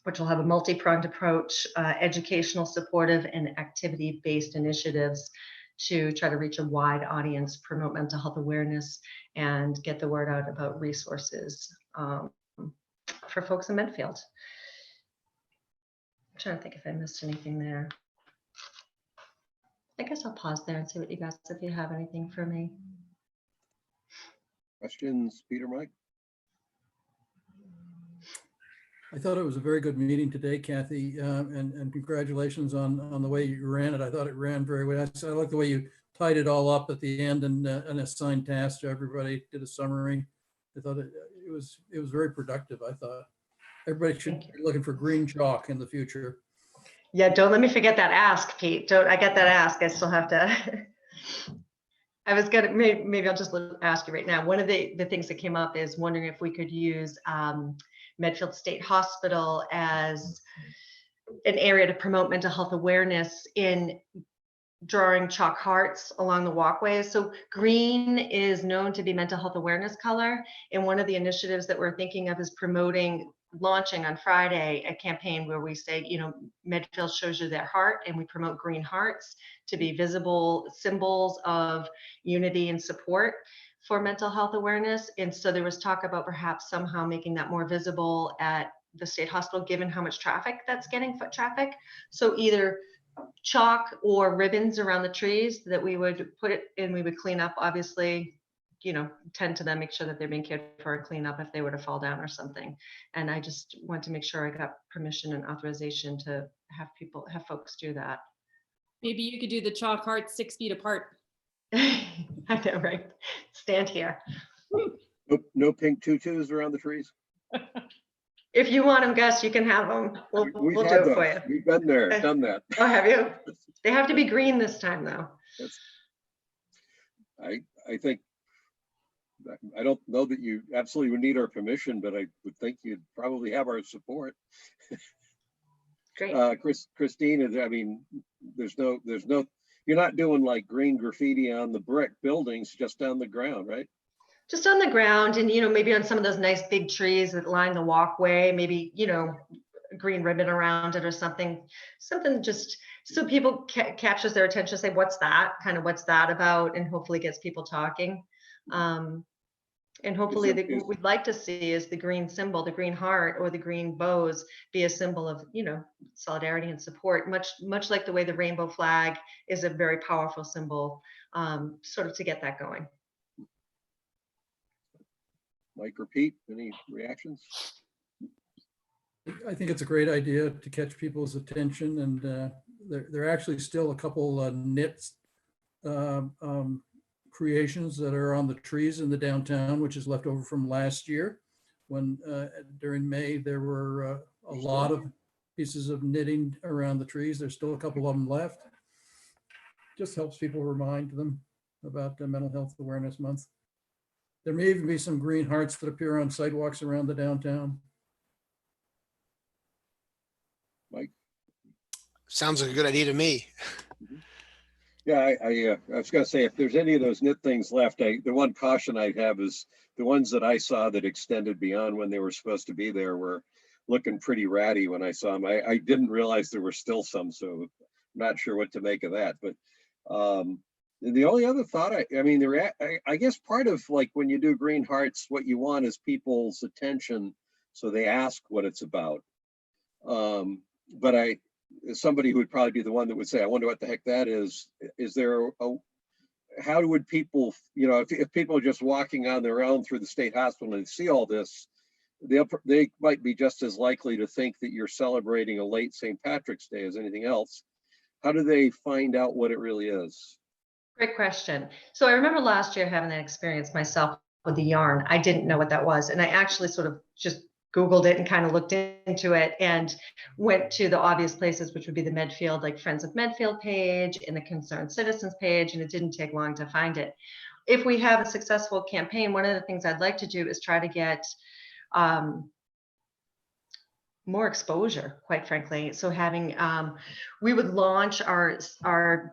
which will have a multi-pronged approach, educational, supportive, and activity-based initiatives to try to reach a wide audience, promote mental health awareness, and get the word out about resources for folks in Medfield. I'm trying to think if I missed anything there. I guess I'll pause there and see what you guys, if you have anything for me. Questions, Peter, Mike? I thought it was a very good meeting today, Kathy, and congratulations on the way you ran it. I thought it ran very well. I like the way you tied it all up at the end and assigned tasks to everybody, did a summary. I thought it was very productive. I thought everybody should be looking for green chalk in the future. Yeah, don't let me forget that ask, Pete. I got that ask. I still have to. I was gonna, maybe I'll just ask you right now. One of the things that came up is wondering if we could use Medfield State Hospital as an area to promote mental health awareness in drawing chalk hearts along the walkways. So green is known to be mental health awareness color. And one of the initiatives that we're thinking of is launching on Friday, a campaign where we say, Medfield shows you their heart, and we promote green hearts to be visible symbols of unity and support for mental health awareness. And so there was talk about perhaps somehow making that more visible at the state hospital, given how much traffic that's getting, foot traffic. So either chalk or ribbons around the trees that we would put it in, we would clean up, obviously, tend to them, make sure that they're being cared for and clean up if they were to fall down or something. And I just want to make sure I got permission and authorization to have folks do that. Maybe you could do the chalk hearts 6 feet apart. I know, right? Stand here. No pink tutus around the trees? If you want them, Gus, you can have them. We'll do it for you. We've been there, done that. Oh, have you? They have to be green this time, though. Yes. I think, I don't know that you absolutely would need our permission, but I would think you'd probably have our support. Great. Christine, I mean, there's no, you're not doing like green graffiti on the brick buildings, just on the ground, right? Just on the ground, and maybe on some of those nice big trees that line the walkway, maybe a green ribbon around it or something just so people captures their attention, say what's that about, and hopefully gets people talking. And hopefully what we'd like to see is the green symbol, the green heart or the green bows, be a symbol of solidarity and support, much like the way the rainbow flag is a very powerful symbol, sort of to get that going. Mike or Pete, any reactions? I think it's a great idea to catch people's attention, and there are actually still a couple knit creations that are on the trees in the downtown, which is left over from last year when during May there were a lot of pieces of knitting around the trees. There's still a couple of them left. Just helps people, remind them about Mental Health Awareness Month. There may even be some green hearts that appear on sidewalks around the downtown. Mike? Sounds like a good idea to me. Yeah, I was gonna say, if there's any of those knit things left, the one caution I have is the ones that I saw that extended beyond when they were supposed to be there were looking pretty ratty when I saw them. I didn't realize there were still some, so I'm not sure what to make of that. But the only other thought, I mean, I guess part of like when you do green hearts, what you want is people's attention, so they ask what it's about. But as somebody who would probably be the one that would say, I wonder what the heck that is. Is there how would people, you know, if people are just walking on their own through the state hospital and see all this, they might be just as likely to think that you're celebrating a late St. Patrick's Day as anything else. How do they find out what it really is? Great question. So I remember last year having that experience myself with the yarn. I didn't know what that was. And I actually sort of just Googled it and kind of looked into it and went to the obvious places, which would be the Medfield, like Friends of Medfield page and the Concerned Citizens page. And it didn't take long to find it. If we have a successful campaign, one of the things I'd like to do is try to get more exposure, quite frankly. So having, we would launch our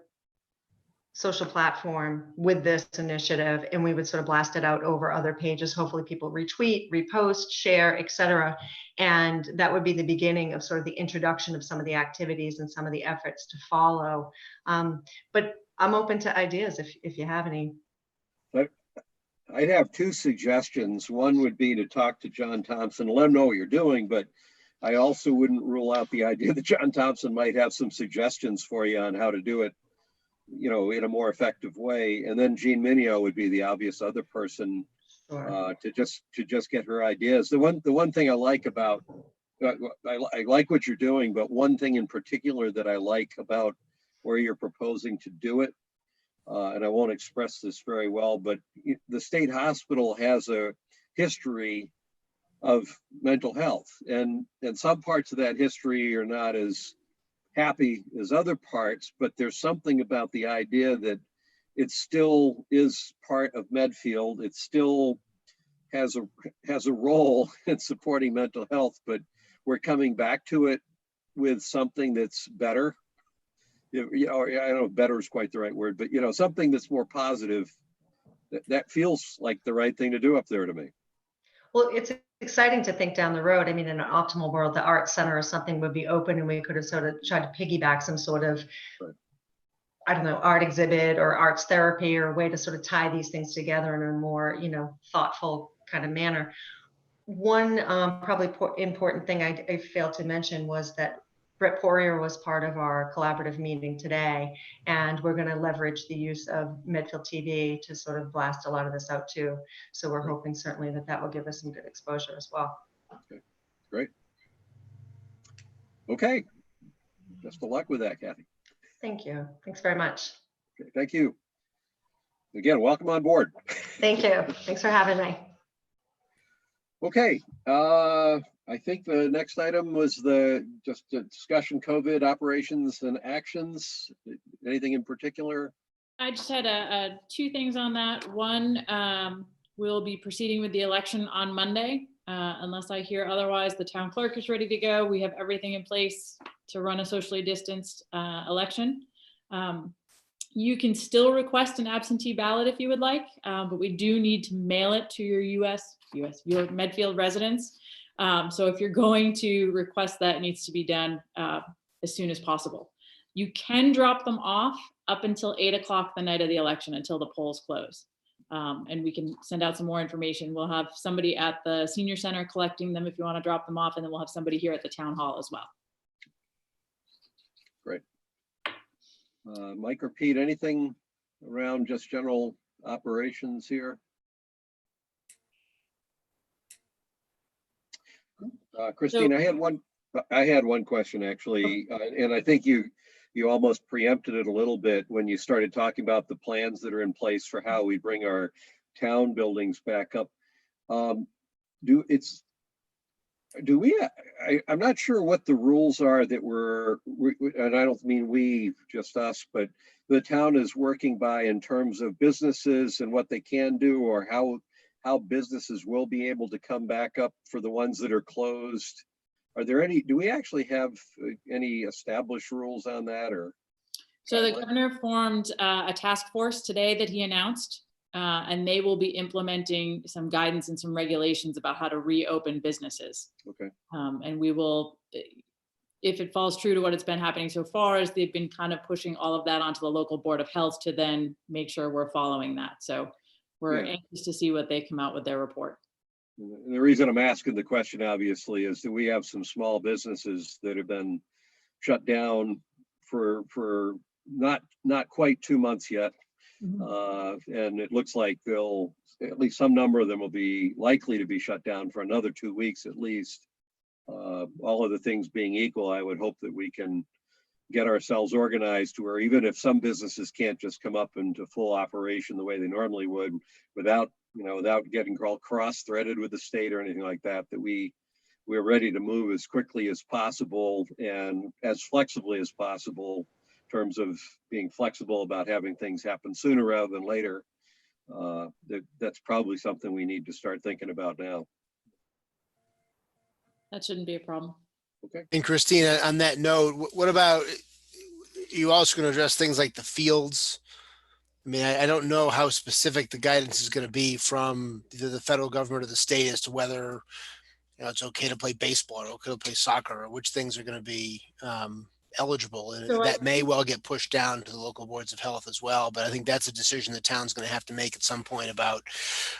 social platform with this initiative, and we would sort of blast it out over other pages. Hopefully people retweet, repost, share, etc. And that would be the beginning of sort of the introduction of some of the activities and some of the efforts to follow. But I'm open to ideas if you have any. I'd have two suggestions. One would be to talk to John Thompson, let him know what you're doing, but I also wouldn't rule out the idea that John Thompson might have some suggestions for you on how to do it, you know, in a more effective way. And then Jean Minio would be the obvious other person to just get her ideas. The one thing I like about, I like what you're doing, but one thing in particular that I like about where you're proposing to do it, and I won't express this very well, but the state hospital has a history of mental health, and some parts of that history are not as happy as other parts, but there's something about the idea that it still is part of Medfield. It still has a role in supporting mental health, but we're coming back to it with something that's better. You know, I don't know if better is quite the right word, but you know, something that's more positive. That feels like the right thing to do up there to me. Well, it's exciting to think down the road. I mean, in an optimal world, the art center or something would be open and we could have sort of tried to piggyback some sort of, right, I don't know, art exhibit or arts therapy or a way to sort of tie these things together in a more, you know, thoughtful kind of manner. One probably important thing I failed to mention was that Brett Poirier was part of our collaborative meeting today, and we're going to leverage the use of Medfield TV to sort of blast a lot of this out too. So we're hoping certainly that will give us some good exposure as well. Okay, great. Okay, best of luck with that, Kathy. Thank you. Thanks very much. Okay, thank you. Again, welcome on board. Thank you. Thanks for having me. Okay, I think the next item was just a discussion COVID operations and actions. Anything in particular? I just had two things on that. One, we'll be proceeding with the election on Monday. Unless I hear otherwise, the town clerk is ready to go. We have everything in place to run a socially distanced election. You can still request an absentee ballot if you would like, but we do need to mail it to your your Medfield residents. So if you're going to request that, it needs to be done as soon as possible. You can drop them off up until 8 o'clock the night of the election until the polls close. And we can send out some more information. We'll have somebody at the senior center collecting them if you want to drop them off, and then we'll have somebody here at the town hall as well. Great. Mike or Pete, anything around just general operations here? Christine, I had one question actually, and I think you almost preempted it a little bit when you started talking about the plans that are in place for how we bring our town buildings back up. I'm not sure what the rules are that and I don't mean we, just us, but the town is working by in terms of businesses and what they can do, or how businesses will be able to come back up for the ones that are closed? Are there any, do we actually have any established rules on that, or? So the governor formed a task force today that he announced, and they will be implementing some guidance and some regulations about how to reopen businesses. Okay. And we will, if it falls true to what it's been happening so far, is they've been kind of pushing all of that onto the local Board of Health to then make sure we're following that. So we're anxious to see what they come out with their report. And the reason I'm asking the question, obviously, is that we have some small businesses that have been shut down for not quite 2 months yet. And it looks like they'll, at least some number of them will be likely to be shut down for another 2 weeks at least. All of the things being equal, I would hope that we can get ourselves organized to where even if some businesses can't just come up into full operation the way they normally would, without getting cross-threaded with the state or anything like that, that we're ready to move as quickly as possible and as flexibly as possible in terms of being flexible about having things happen sooner rather than later. That's probably something we need to start thinking about now. That shouldn't be a problem. Okay. And Christina, on that note, what about, you also going to address things like the fields? I mean, I don't know how specific the guidance is going to be from either the federal government or the state as to whether, it's okay to play baseball or okay to play soccer, or which things are going to be eligible. And So that may well get pushed down to the local boards of health as well. But I think that's a decision the town's going to have to make at some point about,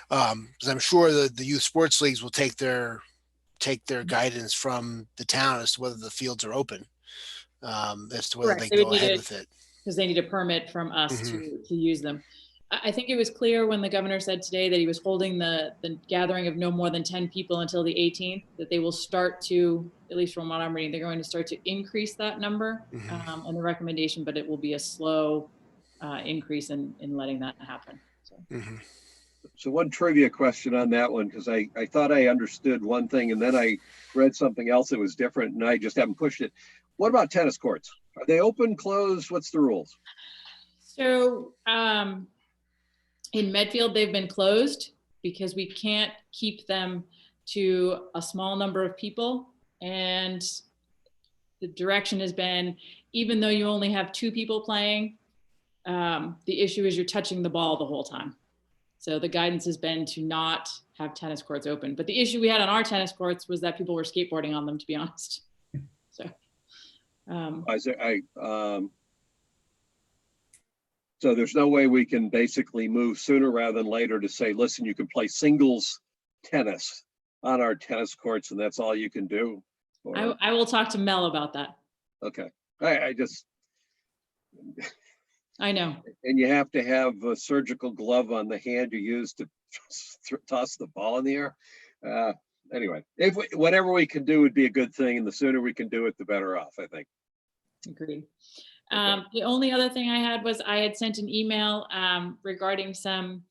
because I'm sure the youth sports leagues will take their guidance from the town as to whether the fields are open, as to whether Correct. they They can would go ahead need with it. because they need a permit from us Mhm. to use them. I think it was clear when the governor said today that he was holding the gathering of no more than 10 people until the 18th, that they will start to, at least from what I'm reading, they're going to start to increase that number on the recommendation, but it will be a slow increase in letting that happen. So. So one trivia question on that one, because I thought I understood one thing and then I read something else that was different and I just haven't pushed it. What about tennis courts? Are they open, closed? What's the rules? So in Medfield, they've been closed because we can't keep them to a small number of people. And the direction has been, even though you only have 2 people playing, the issue is you're touching the ball the whole time. So the guidance has been to not have tennis courts open. But the issue we had on our tennis courts was that people were skateboarding on them, to be honest. So. So there's no way we can basically move sooner rather than later to say, listen, you can play singles tennis on our tennis courts and that's all you can do? Or, I will talk to Mel about that. okay. I know. And you have to have a surgical glove on the hand you use to toss the ball in the air. Anyway, whatever we can do would be a good thing, and the sooner we can do it, the better off, I think. Agreed. Okay. The only other thing I had was I had sent an email regarding some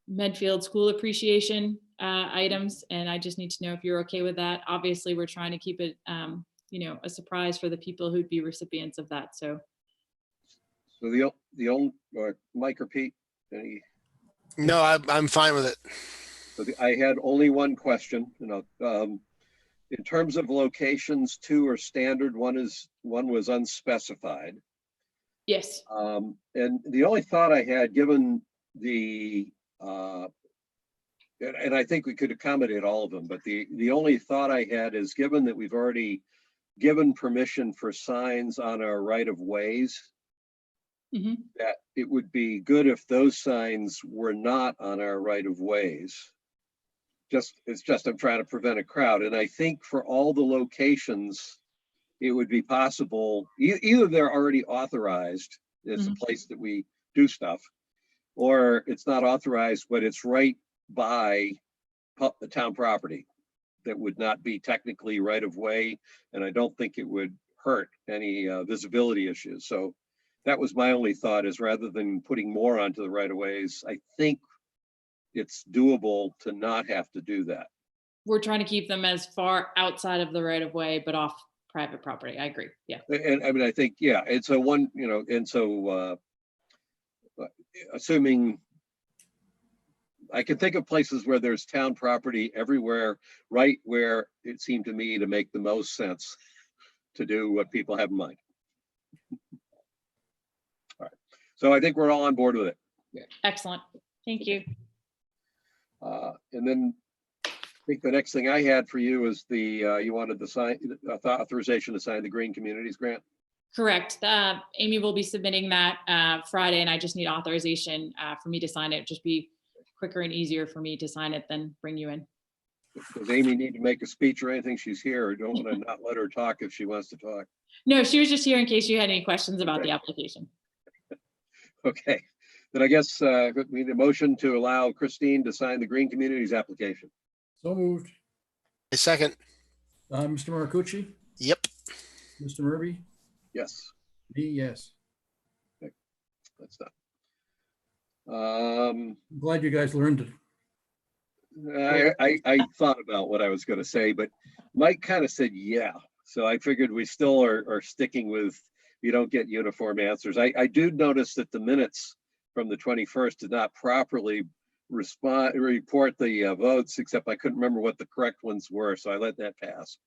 Medfield school appreciation items, and I just need to know if you're okay with that. Obviously, we're trying to keep it, a surprise for the people who'd be recipients of that. So the old Mike or Pete, any? No, I'm fine with it. So I had only one question. In terms of locations, 2 are standard. One was unspecified. yes. And the only thought I had, given the and I think we could accommodate all of them, but the only thought I had is, given that we've already given permission for signs on our right of ways, that it would be good if those signs were not on our right of ways. I'm trying to prevent a crowd. And I think for all the locations, it would be possible, either they're already authorized as a place that we do stuff, or it's not authorized, but it's right by the town property that would not be technically right of way. And I don't think it would hurt any visibility issues. So that was my only thought, is rather than putting more onto the right of ways, I think it's doable to not have to do that. We're trying to keep them as far outside of the right of way, but off private property. I agree. Yeah. And I mean, I think, yeah, it's a one, assuming, I can think of places where there's town property everywhere, right where it seemed to me to make the most sense to do what people have in mind. All right, so I think we're all on board with it. Excellent. Thank you. And then I think the next thing I had for you is the, you wanted the sign, authorization to sign the Green Communities Grant. Correct. Amy will be submitting that Friday, and I just need authorization for me to sign it. It'd just be quicker and easier for me to sign it than bring you in. Does Amy need to make a speech or anything? She's here. I don't want to not let her talk if she wants to talk. No, she was just here in case you had any questions about Okay. the application. Okay, then I guess we need a motion to allow Christine to sign the Green Communities application. So moved. A second. Mr. Marcucci, Yep. Mr. Murphy, Yes, me, yes. that's done. I'm glad you guys learned it. I thought about what I was going to say, but Mike kind of said, yeah. So I figured we still are sticking with, you don't get uniform answers. I do notice that the minutes from the 21st did not properly report the votes, except I couldn't remember what the correct ones were. So I let that pass.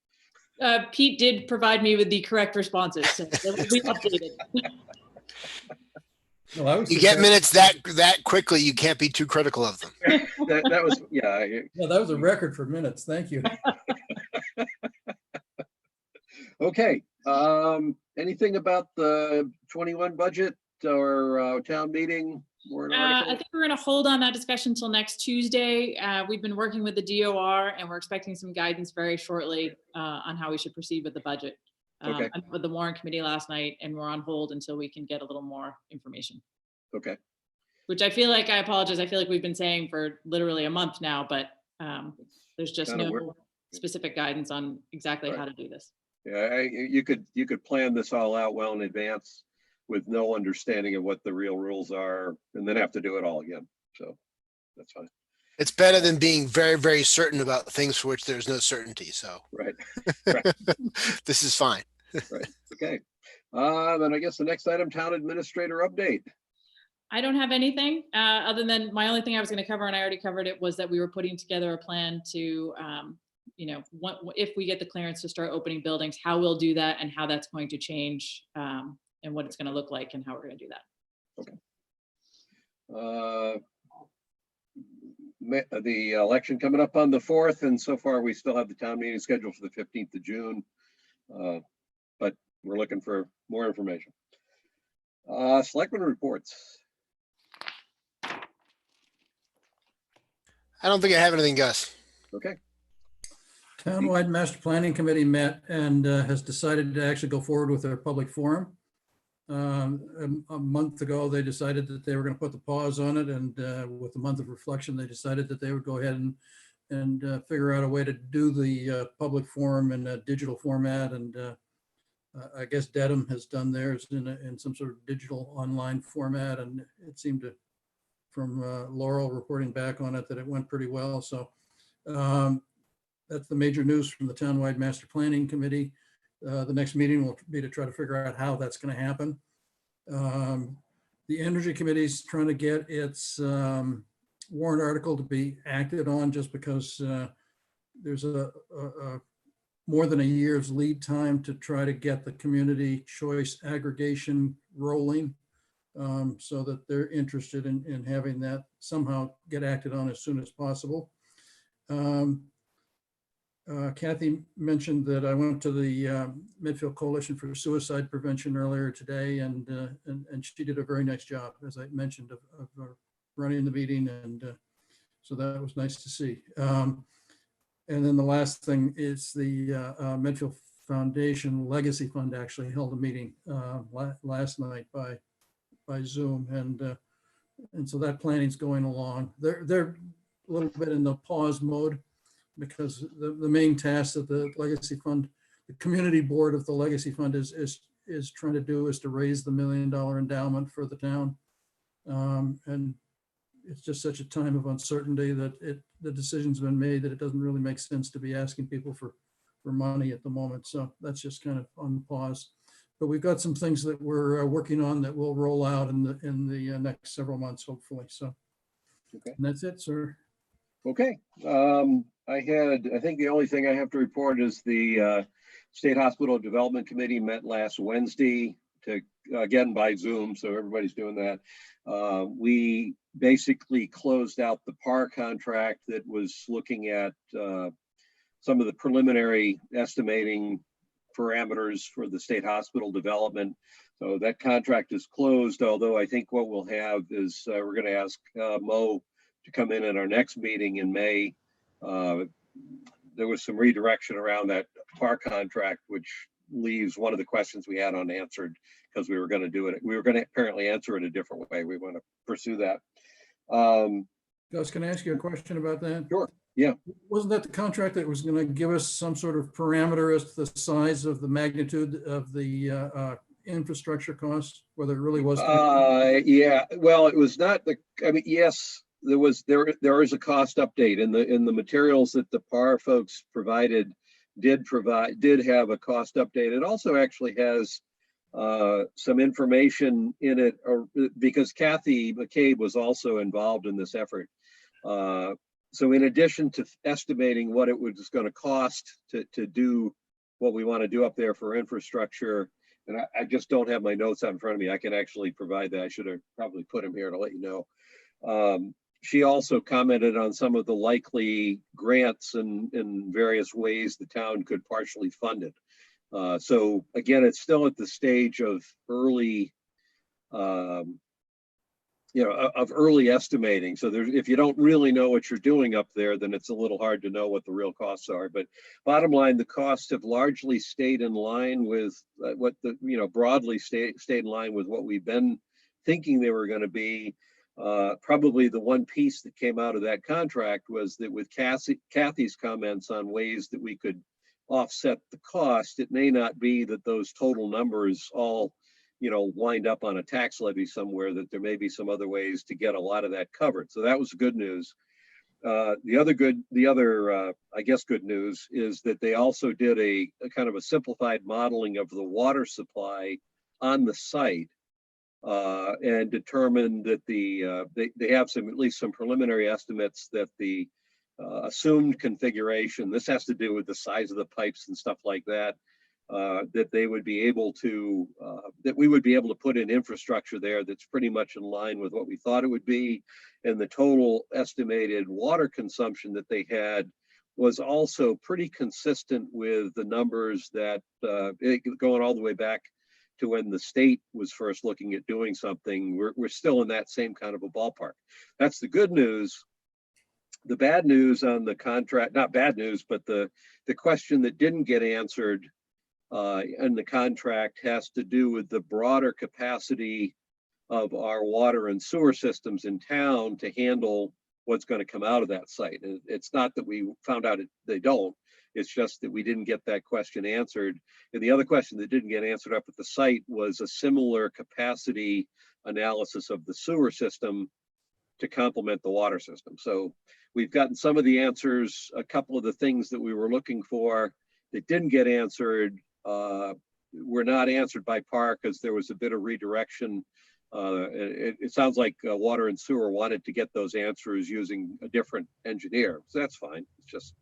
Pete did provide me with the correct responses, so they will be updated. No, I was You get surprised. minutes that quickly, you can't be too critical of them. That was, yeah. Yeah, that was a record for minutes. Thank you. Okay. Anything about the 21 budget or town meeting warrant I article? think we're going to hold on that discussion until next Tuesday. We've been working with the DOR, and we're expecting some guidance very shortly on how we should proceed with the budget. Okay. I met with the warrant committee last night, and we're on hold until we can get a little more information. Okay. Which I feel like, I apologize, I feel like we've been saying for literally a month now, but there's just Kinda no weird. specific guidance on exactly Right. how to do this. Yeah, you could plan this all out well in advance with no understanding of what the real rules are, and then have to do it all again. So that's fine. It's better than being very, very certain about things for which there's no certainty. So Right. this is fine. Right. Okay. Then I guess the next item, town administrator update. I don't have anything other than my only thing I was going to cover, and I already covered it, was that we were putting together a plan to, if we get the clearance to start opening buildings, how we'll do that and how that's going to change and what it's going to look like and how we're going to do that. The election coming up on the 4th, and so far we still have the town meeting scheduled for the 15th of June. But we're looking for more information. Selectmen reports. I don't think I have anything, Gus. Okay. Townwide Master Planning Committee met and has decided to actually go forward with their public forum. A month ago, they decided that they were going to put the pause on it, and with a month of reflection, they decided that they would go ahead and figure out a way to do the public forum in a digital format. And I guess Dedham has done theirs in some sort of digital online format, and it seemed to, from Laurel reporting back on it, that it went pretty well. So that's the major news from the Townwide Master Planning Committee. The next meeting will be to try to figure out how that's going to happen. The Energy Committee is trying to get its warrant article to be acted on, just because there's a more than a year's lead time to try to get the community choice aggregation rolling, so that they're interested in having that somehow get acted on as soon as possible. Kathy mentioned that I went to the Medfield Coalition for Suicide Prevention earlier today, and she did a very nice job, as I mentioned, of running the meeting, and so that was nice to see. And then the last thing is the Medfield Foundation Legacy Fund actually held a meeting last night by Zoom, and so that planning's going along. They're a little bit in the pause mode, because the main task that the Legacy Fund, the community board of the Legacy Fund is trying to do is to raise the $1 million endowment for the town. And it's just such a time of uncertainty that the decision's been made that it doesn't really make sense to be asking people for money at the moment. So that's just kind of on pause. But we've got some things that we're working on that will roll out in the next several months, hopefully. So And that's it, sir. Okay. I think the only thing I have to report is the State Hospital Development Committee met last Wednesday to, again, by Zoom, so everybody's doing that. We basically closed out the PAR contract that was looking at some of the preliminary estimating parameters for the state hospital development. So that contract is closed, although I think what we'll have is we're going to ask Mo to come in at our next meeting in May. There was some redirection around that PAR contract, which leaves one of the questions we had unanswered because we were going to do it. We were going to apparently answer it a different way. We want to pursue that. Gus, can I ask you a question about that? Sure. Yeah. Wasn't that the contract that was going to give us some sort of parameter as to the size of the magnitude of the infrastructure costs, whether it really was? Yeah, well, it was not the, I mean, yes, there is a cost update in the materials that the PAR folks provided did have a cost update. It also actually has some information in it because Kathy McCabe was also involved in this effort. So in addition to estimating what it was going to cost to do what we want to do up there for infrastructure, and I just don't have my notes out in front of me. I can actually provide that. I should have probably put them here to let you know. She also commented on some of the likely grants and in various ways the town could partially fund it. So again, it's still at the stage of early, of early estimating. So if you don't really know what you're doing up there, then it's a little hard to know what the real costs are. But bottom line, the costs have largely stayed in line with broadly stayed in line with what we've been thinking they were going to be. Probably the one piece that came out of that contract was that with Kathy's comments on ways that we could offset the cost, it may not be that those total numbers all wind up on a tax levy somewhere, that there may be some other ways to get a lot of that covered. So that was good news. The other good news is that they also did a kind of a simplified modeling of the water supply on the site and determined that they have at least some preliminary estimates that the assumed configuration, this has to do with the size of the pipes and stuff like that, that they would be able to, that we would be able to put in infrastructure there that's pretty much in line with what we thought it would be. And the total estimated water consumption that they had was also pretty consistent with the numbers that, going all the way back to when the state was first looking at doing something. We're still in that same kind of a ballpark. That's the good news. The bad news on the contract, not bad news, but the question that didn't get answered in the contract has to do with the broader capacity of our water and sewer systems in town to handle what's going to come out of that site. It's not that we found out they don't, it's just that we didn't get that question answered. And the other question that didn't get answered up at the site was a similar capacity analysis of the sewer system to complement the water system. So we've gotten some of the answers. A couple of the things that we were looking for that didn't get answered were not answered by PAR because there was a bit of redirection. It sounds like water and sewer wanted to get those answers using a different engineer. So that's fine. It's just,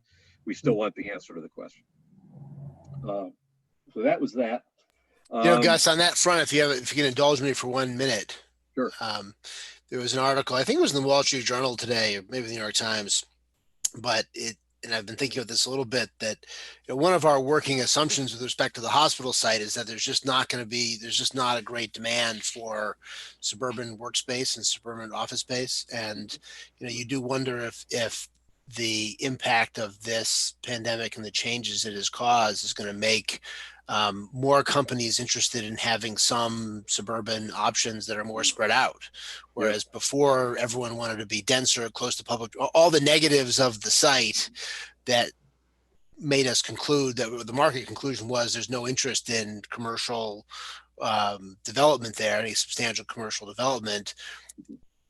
we still want the answer to the question. So that was that. Gus, on that front, if you can indulge me for 1 minute. Sure. There was an article, I think it was in the Wall Street Journal today, or maybe the New York Times, but and I've been thinking of this a little bit, that one of our working assumptions with respect to the hospital site is that there's just not a great demand for suburban workspace and suburban office space. And, you do wonder if the impact of this pandemic and the changes it has caused is going to make more companies interested in having some suburban options that are more spread out. Whereas before, everyone wanted to be denser, close to public, all the negatives of the site that made us conclude that the market conclusion was there's no interest in commercial development there, any substantial commercial development.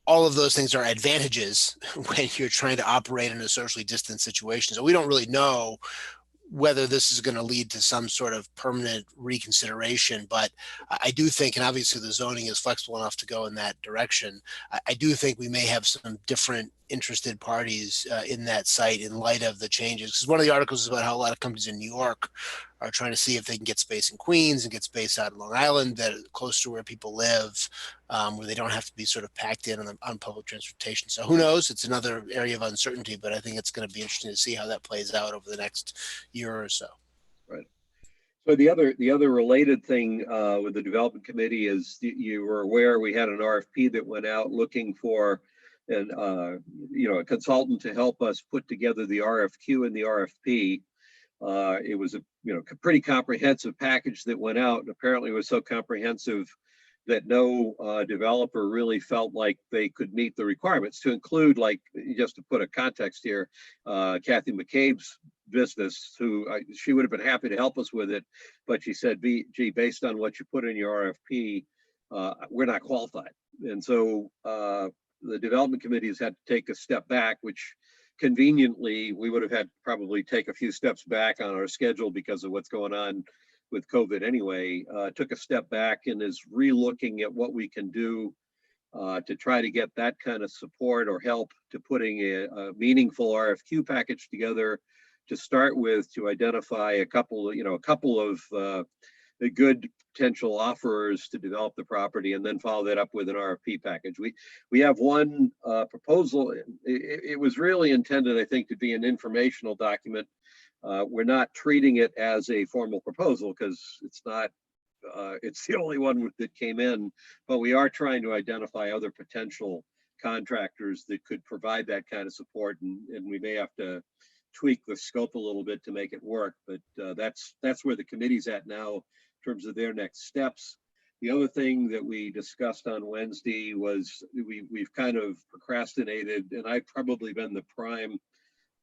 All of those things are advantages when you're trying to operate in a socially distant situation. So we don't really know whether this is going to lead to some sort of permanent reconsideration. But I do think, and obviously the zoning is flexible enough to go in that direction, I do think we may have some different interested parties in that site in light of the changes. Because one of the articles is about how a lot of companies in New York are trying to see if they can get space in Queens and get space out of Long Island that close to where people live, where they don't have to be sort of packed in on public transportation. So who knows? It's another area of uncertainty, but I think it's going to be interesting to see how that plays out over the next year or so. Right. So the other related thing with the development committee is you were aware we had an RFP that went out looking for a consultant to help us put together the RFQ and the RFP. It was a pretty comprehensive package that went out, and apparently it was so comprehensive that no developer really felt like they could meet the requirements, to include, like, just to put a context here, Kathy McCabe's business, who she would have been happy to help us with it, but she said, gee, based on what you put in your RFP, we're not qualified. And so the development committee has had to take a step back, which conveniently we would have had to probably take a few steps back on our schedule because of what's going on with COVID anyway. Took a step back and is re-looking at what we can do to try to get that kind of support or help to putting a meaningful RFQ package together to start with, to identify a couple of good potential offers to develop the property, and then follow that up with an RFP package. We have one proposal. It was really intended, I think, to be an informational document. We're not treating it as a formal proposal because it's not. It's the only one that came in, but we are trying to identify other potential contractors that could provide that kind of support, and we may have to tweak the scope a little bit to make it work. But that's where the committee's at now in terms of their next steps. The other thing that we discussed on Wednesday was we've kind of procrastinated, and I've probably been the prime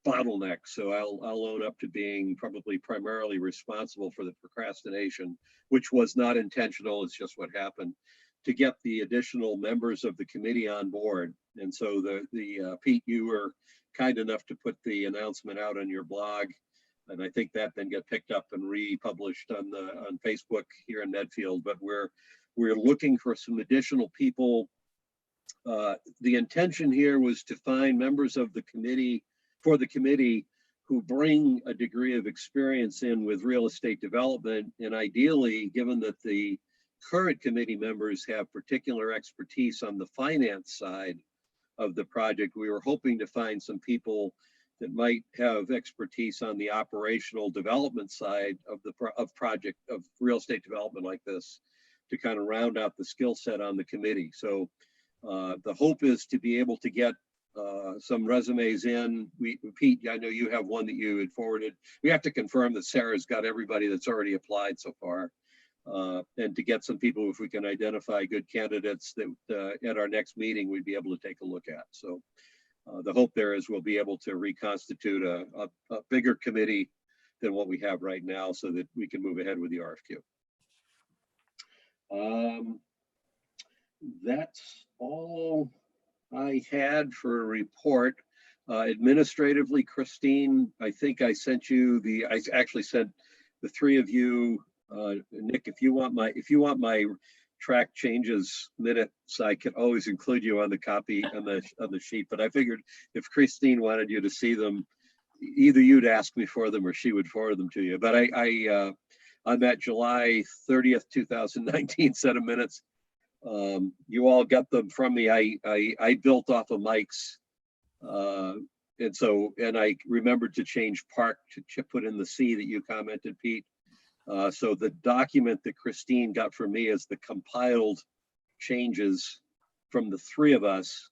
bottleneck. So I'll own up to being probably primarily responsible for the procrastination, which was not intentional. It's just what happened, to get the additional members of the committee on board. And so the Pete, you were kind enough to put the announcement out on your blog, and I think that then got picked up and republished on Facebook here in Medfield. But we're looking for some additional people. The intention here was to find members of the committee who bring a degree of experience in with real estate development, and ideally, given that the current committee members have particular expertise on the finance side of the project, we were hoping to find some people that might have expertise on the operational development side of real estate development like this, to kind of round out the skill set on the committee. So the hope is to be able to get some resumes in. Pete, I know you have one that you had forwarded. We have to confirm that Sarah's got everybody that's already applied so far, and to get some people, if we can identify good candidates, that at our next meeting we'd be able to take a look at. So the hope there is we'll be able to reconstitute a bigger committee than what we have right now, so that we can move ahead with the RFQ. That's all I had for a report. Administratively, Christine, I think I sent you I actually sent the three of you, Nick, if you want my track changes minutes, I can always include you on the copy on the sheet. But I figured if Christine wanted you to see them, either you'd ask me for them or she would forward them to you. But I on that July 30th, 2019 set of minutes, you all got them from me. I built off of Mike's, and I remembered to change park to put in the C that you commented, Pete. So the document that Christine got from me is the compiled changes from the three of us.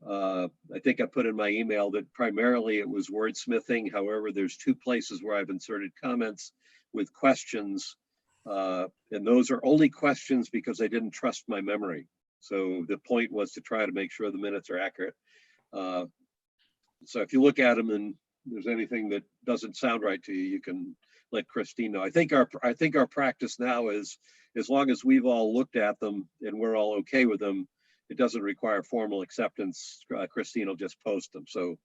I think I put in my email that primarily it was wordsmithing. However, there's two places where I've inserted comments with questions. And those are only questions because I didn't trust my memory. So the point was to try to make sure the minutes are accurate. So if you look at them and there's anything that doesn't sound right to you, you can let Christine know. I think our practice now is, as long as we've all looked at them and we're all okay with them, it doesn't require formal acceptance. Christine will just post them. So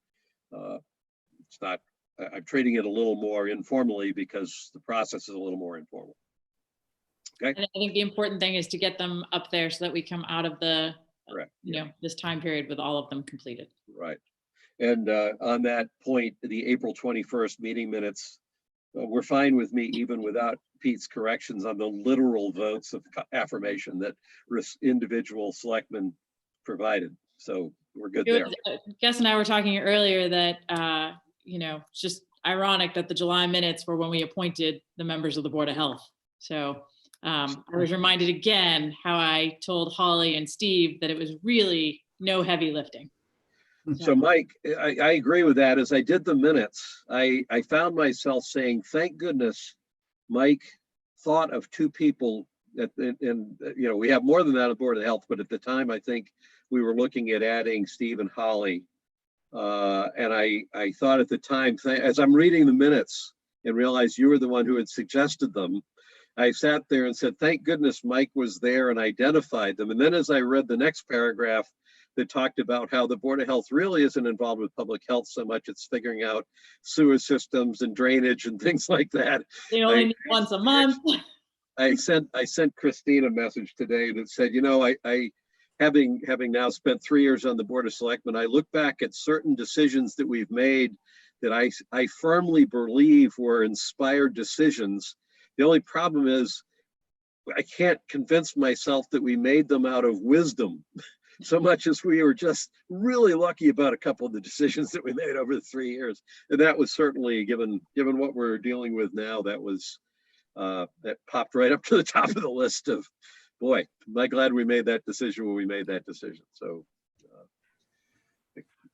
it's not, I'm treating it a little more informally because the process is a little more informal. Okay. And I think the important thing is to get them up there so that we come out of the, Correct. this time period with all of them completed. Right. And on that point, the April 21st meeting minutes were fine with me, even without Pete's corrections on the literal votes of affirmation that individual selectmen provided. So we're good there. Gus and I were talking earlier that, it's just ironic that the July minutes were when we appointed the members of the Board of Health. So I was reminded again how I told Holly and Steve that it was really no heavy lifting. So Mike, I agree with that. As I did the minutes, I found myself saying, thank goodness Mike thought of two people that, and we have more than that on the Board of Health, but at the time, I think we were looking at adding Steve and Holly. And I thought at the time, as I'm reading the minutes and realized you were the one who had suggested them, I sat there and said, thank goodness Mike was there and identified them. And then as I read the next paragraph that talked about how the Board of Health really isn't involved with public health so much, it's figuring out sewer systems and drainage and things like that. They only meet once a month. I sent Christine a message today that said, I having now spent 3 years on the Board of Selectmen, I look back at certain decisions that we've made that I firmly believe were inspired decisions. The only problem is I can't convince myself that we made them out of wisdom so much as we were just really lucky about a couple of the decisions that we made over the 3 years. And that was certainly, given what we're dealing with now, that was that popped right up to the top of the list of, boy, am I glad we made that decision when we made that decision. So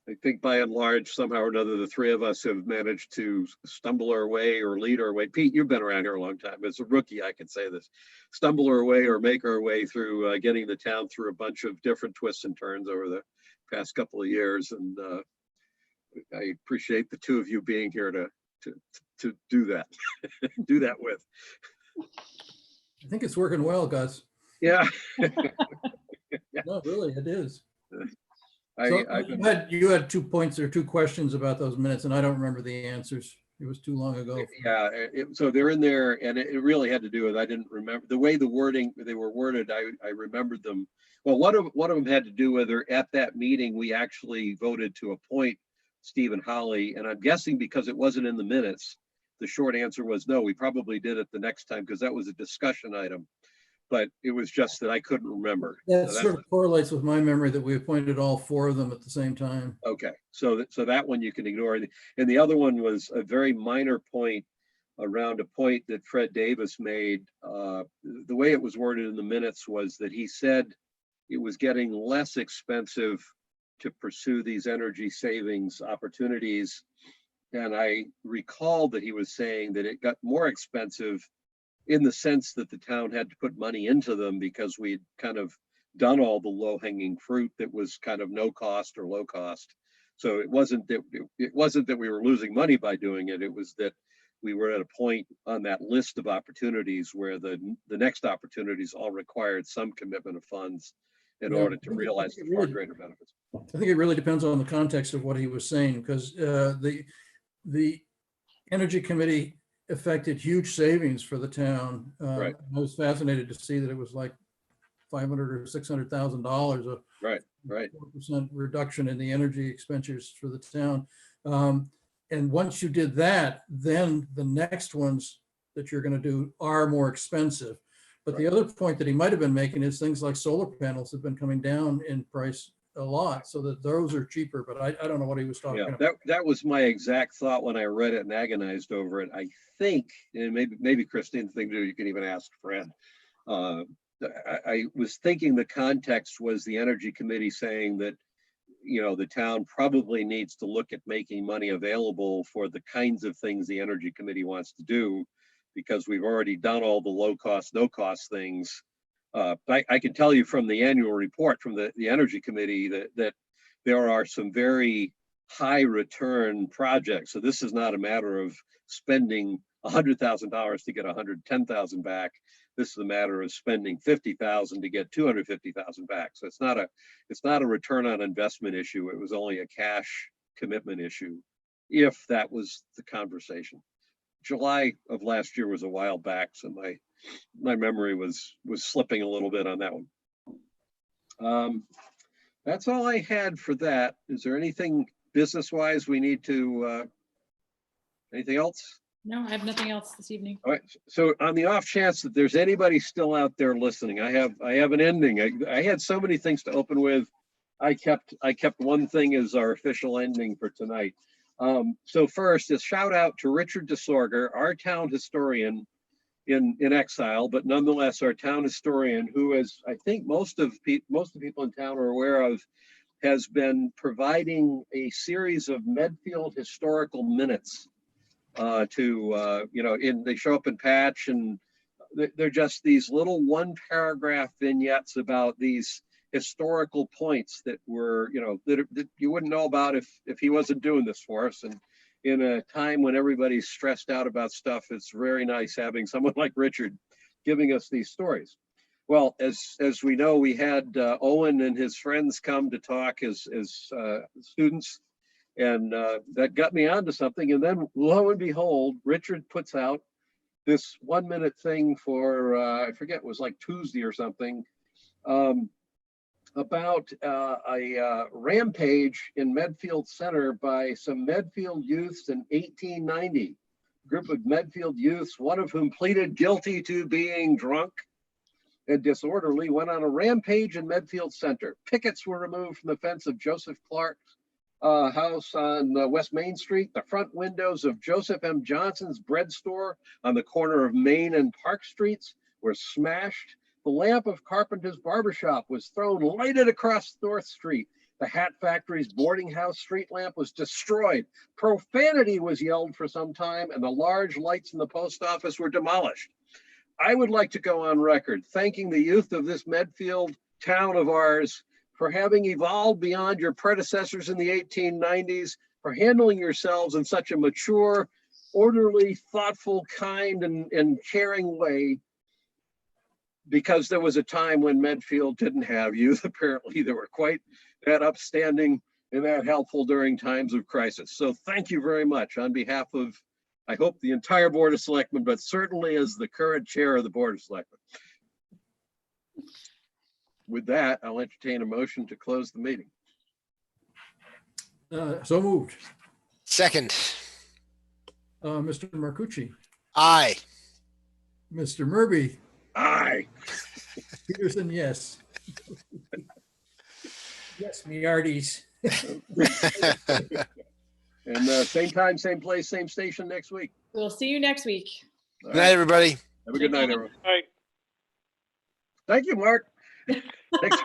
I think by and large, somehow or another, the three of us have managed to stumble our way or lead our way. Pete, you've been around here a long time. As a rookie, I can say this, stumble our way or make our way through getting the town through a bunch of different twists and turns over the past couple of years. And I appreciate the two of you being here to do that, do that with. I think it's working well, Gus. Yeah. No, really, it is. So you had 2 points or 2 questions about those minutes, and I don't remember the answers. It was too long ago. Yeah, so they're in there, and it really had to do with, I didn't remember the way they were worded. I remembered them. Well, one of them had to do with, at that meeting, we actually voted to appoint Steve and Holly, and I'm guessing because it wasn't in the minutes, the short answer was no, we probably did it the next time because that was a discussion item. But it was just that I couldn't remember. That sort of correlates with my memory that we appointed all 4 of them at the same time. Okay, so that one you can ignore. And the other one was a very minor point around a point that Fred Davis made. The way it was worded in the minutes was that he said it was getting less expensive to pursue these energy savings opportunities. And I recall that he was saying that it got more expensive in the sense that the town had to put money into them because we'd kind of done all the low-hanging fruit that was kind of no cost or low cost. So it wasn't that we were losing money by doing it. It was that we were at a point on that list of opportunities where the next opportunities all required some commitment of funds in order to realize the far greater benefits. I think it really depends on the context of what he was saying, because the Energy Committee affected huge savings for the town. Right. I was fascinated to see that it was like $500,000 or $600,000 of Right. 4% reduction in the energy expenditures for the town. And once you did that, then the next ones that you're going to do are more expensive. But the other point that he might have been making is things like solar panels have been coming down in price a lot, so that those are cheaper, but I don't know what he was talking about. That was my exact thought when I read it and agonized over it. I think, and maybe Christine's thing to do, you can even ask Fred. I was thinking the context was the Energy Committee saying that, the town probably needs to look at making money available for the kinds of things the Energy Committee wants to do, because we've already done all the low cost, no cost things. I can tell you from the annual report from the Energy Committee that there are some very high return projects. So this is not a matter of spending $100,000 to get 110,000 back. This is a matter of spending 50,000 to get 250,000 back. So it's not a return on investment issue. It was only a cash commitment issue. if that was the conversation. July of last year was a while back, so my memory was slipping a little bit on that one. That's all I had for that. Is there anything business-wise we need to, anything else? No, I have nothing else this evening. All right, so on the off chance that there's anybody still out there listening, I have an ending. I had so many things to open with. I kept one thing as our official ending for tonight. So first, a shout out to Richard DeSorger, our town historian in exile, but nonetheless our town historian, who is, I think most of the people in town are aware of, has been providing a series of Medfield historical minutes to they show up in Patch, and they're just these little one paragraph vignettes about these historical points that were, that you wouldn't know about if he wasn't doing this for us. And in a time when everybody's stressed out about stuff, it's very nice having someone like Richard giving us these stories. Well, as we know, we had Owen and his friends come to talk as students. And that got me onto something. And then lo and behold, Richard puts out this 1 minute thing for, I forget, it was like Tuesday or something, about a rampage in Medfield Center by some Medfield youths in 1890. A group of Medfield youths, one of whom pleaded guilty to being drunk and disorderly, went on a rampage in Medfield Center. Pickets were removed from the fence of Joseph Clark's house on West Main Street. The front windows of Joseph M. Johnson's bread store on the corner of Main and Park Streets were smashed. The lamp of Carpenter's barbershop was thrown lighted across North Street. The hat factory's boarding house street lamp was destroyed. Profanity was yelled for some time, and the large lights in the post office were demolished. I would like to go on record thanking the youth of this Medfield town of ours for having evolved beyond your predecessors in the 1890s, for handling yourselves in such a mature, orderly, thoughtful, kind, and caring way, because there was a time when Medfield didn't have youth, apparently. They were quite that upstanding and that helpful during times of crisis. So thank you very much on behalf of, I hope, the entire Board of Selectmen, but certainly as the current chair of the Board of Selectmen. With that, I'll entertain a motion to close the meeting. So moved. Second. Mr. Marcucci, Aye. Mr. Murby, Aye. Peterson, yes. Yes, me arties. And same time, same place, same station next week. We'll see you next week. All Good night, right. everybody. Have a good night, everyone. Aye. Thank you, Mark. Thanks.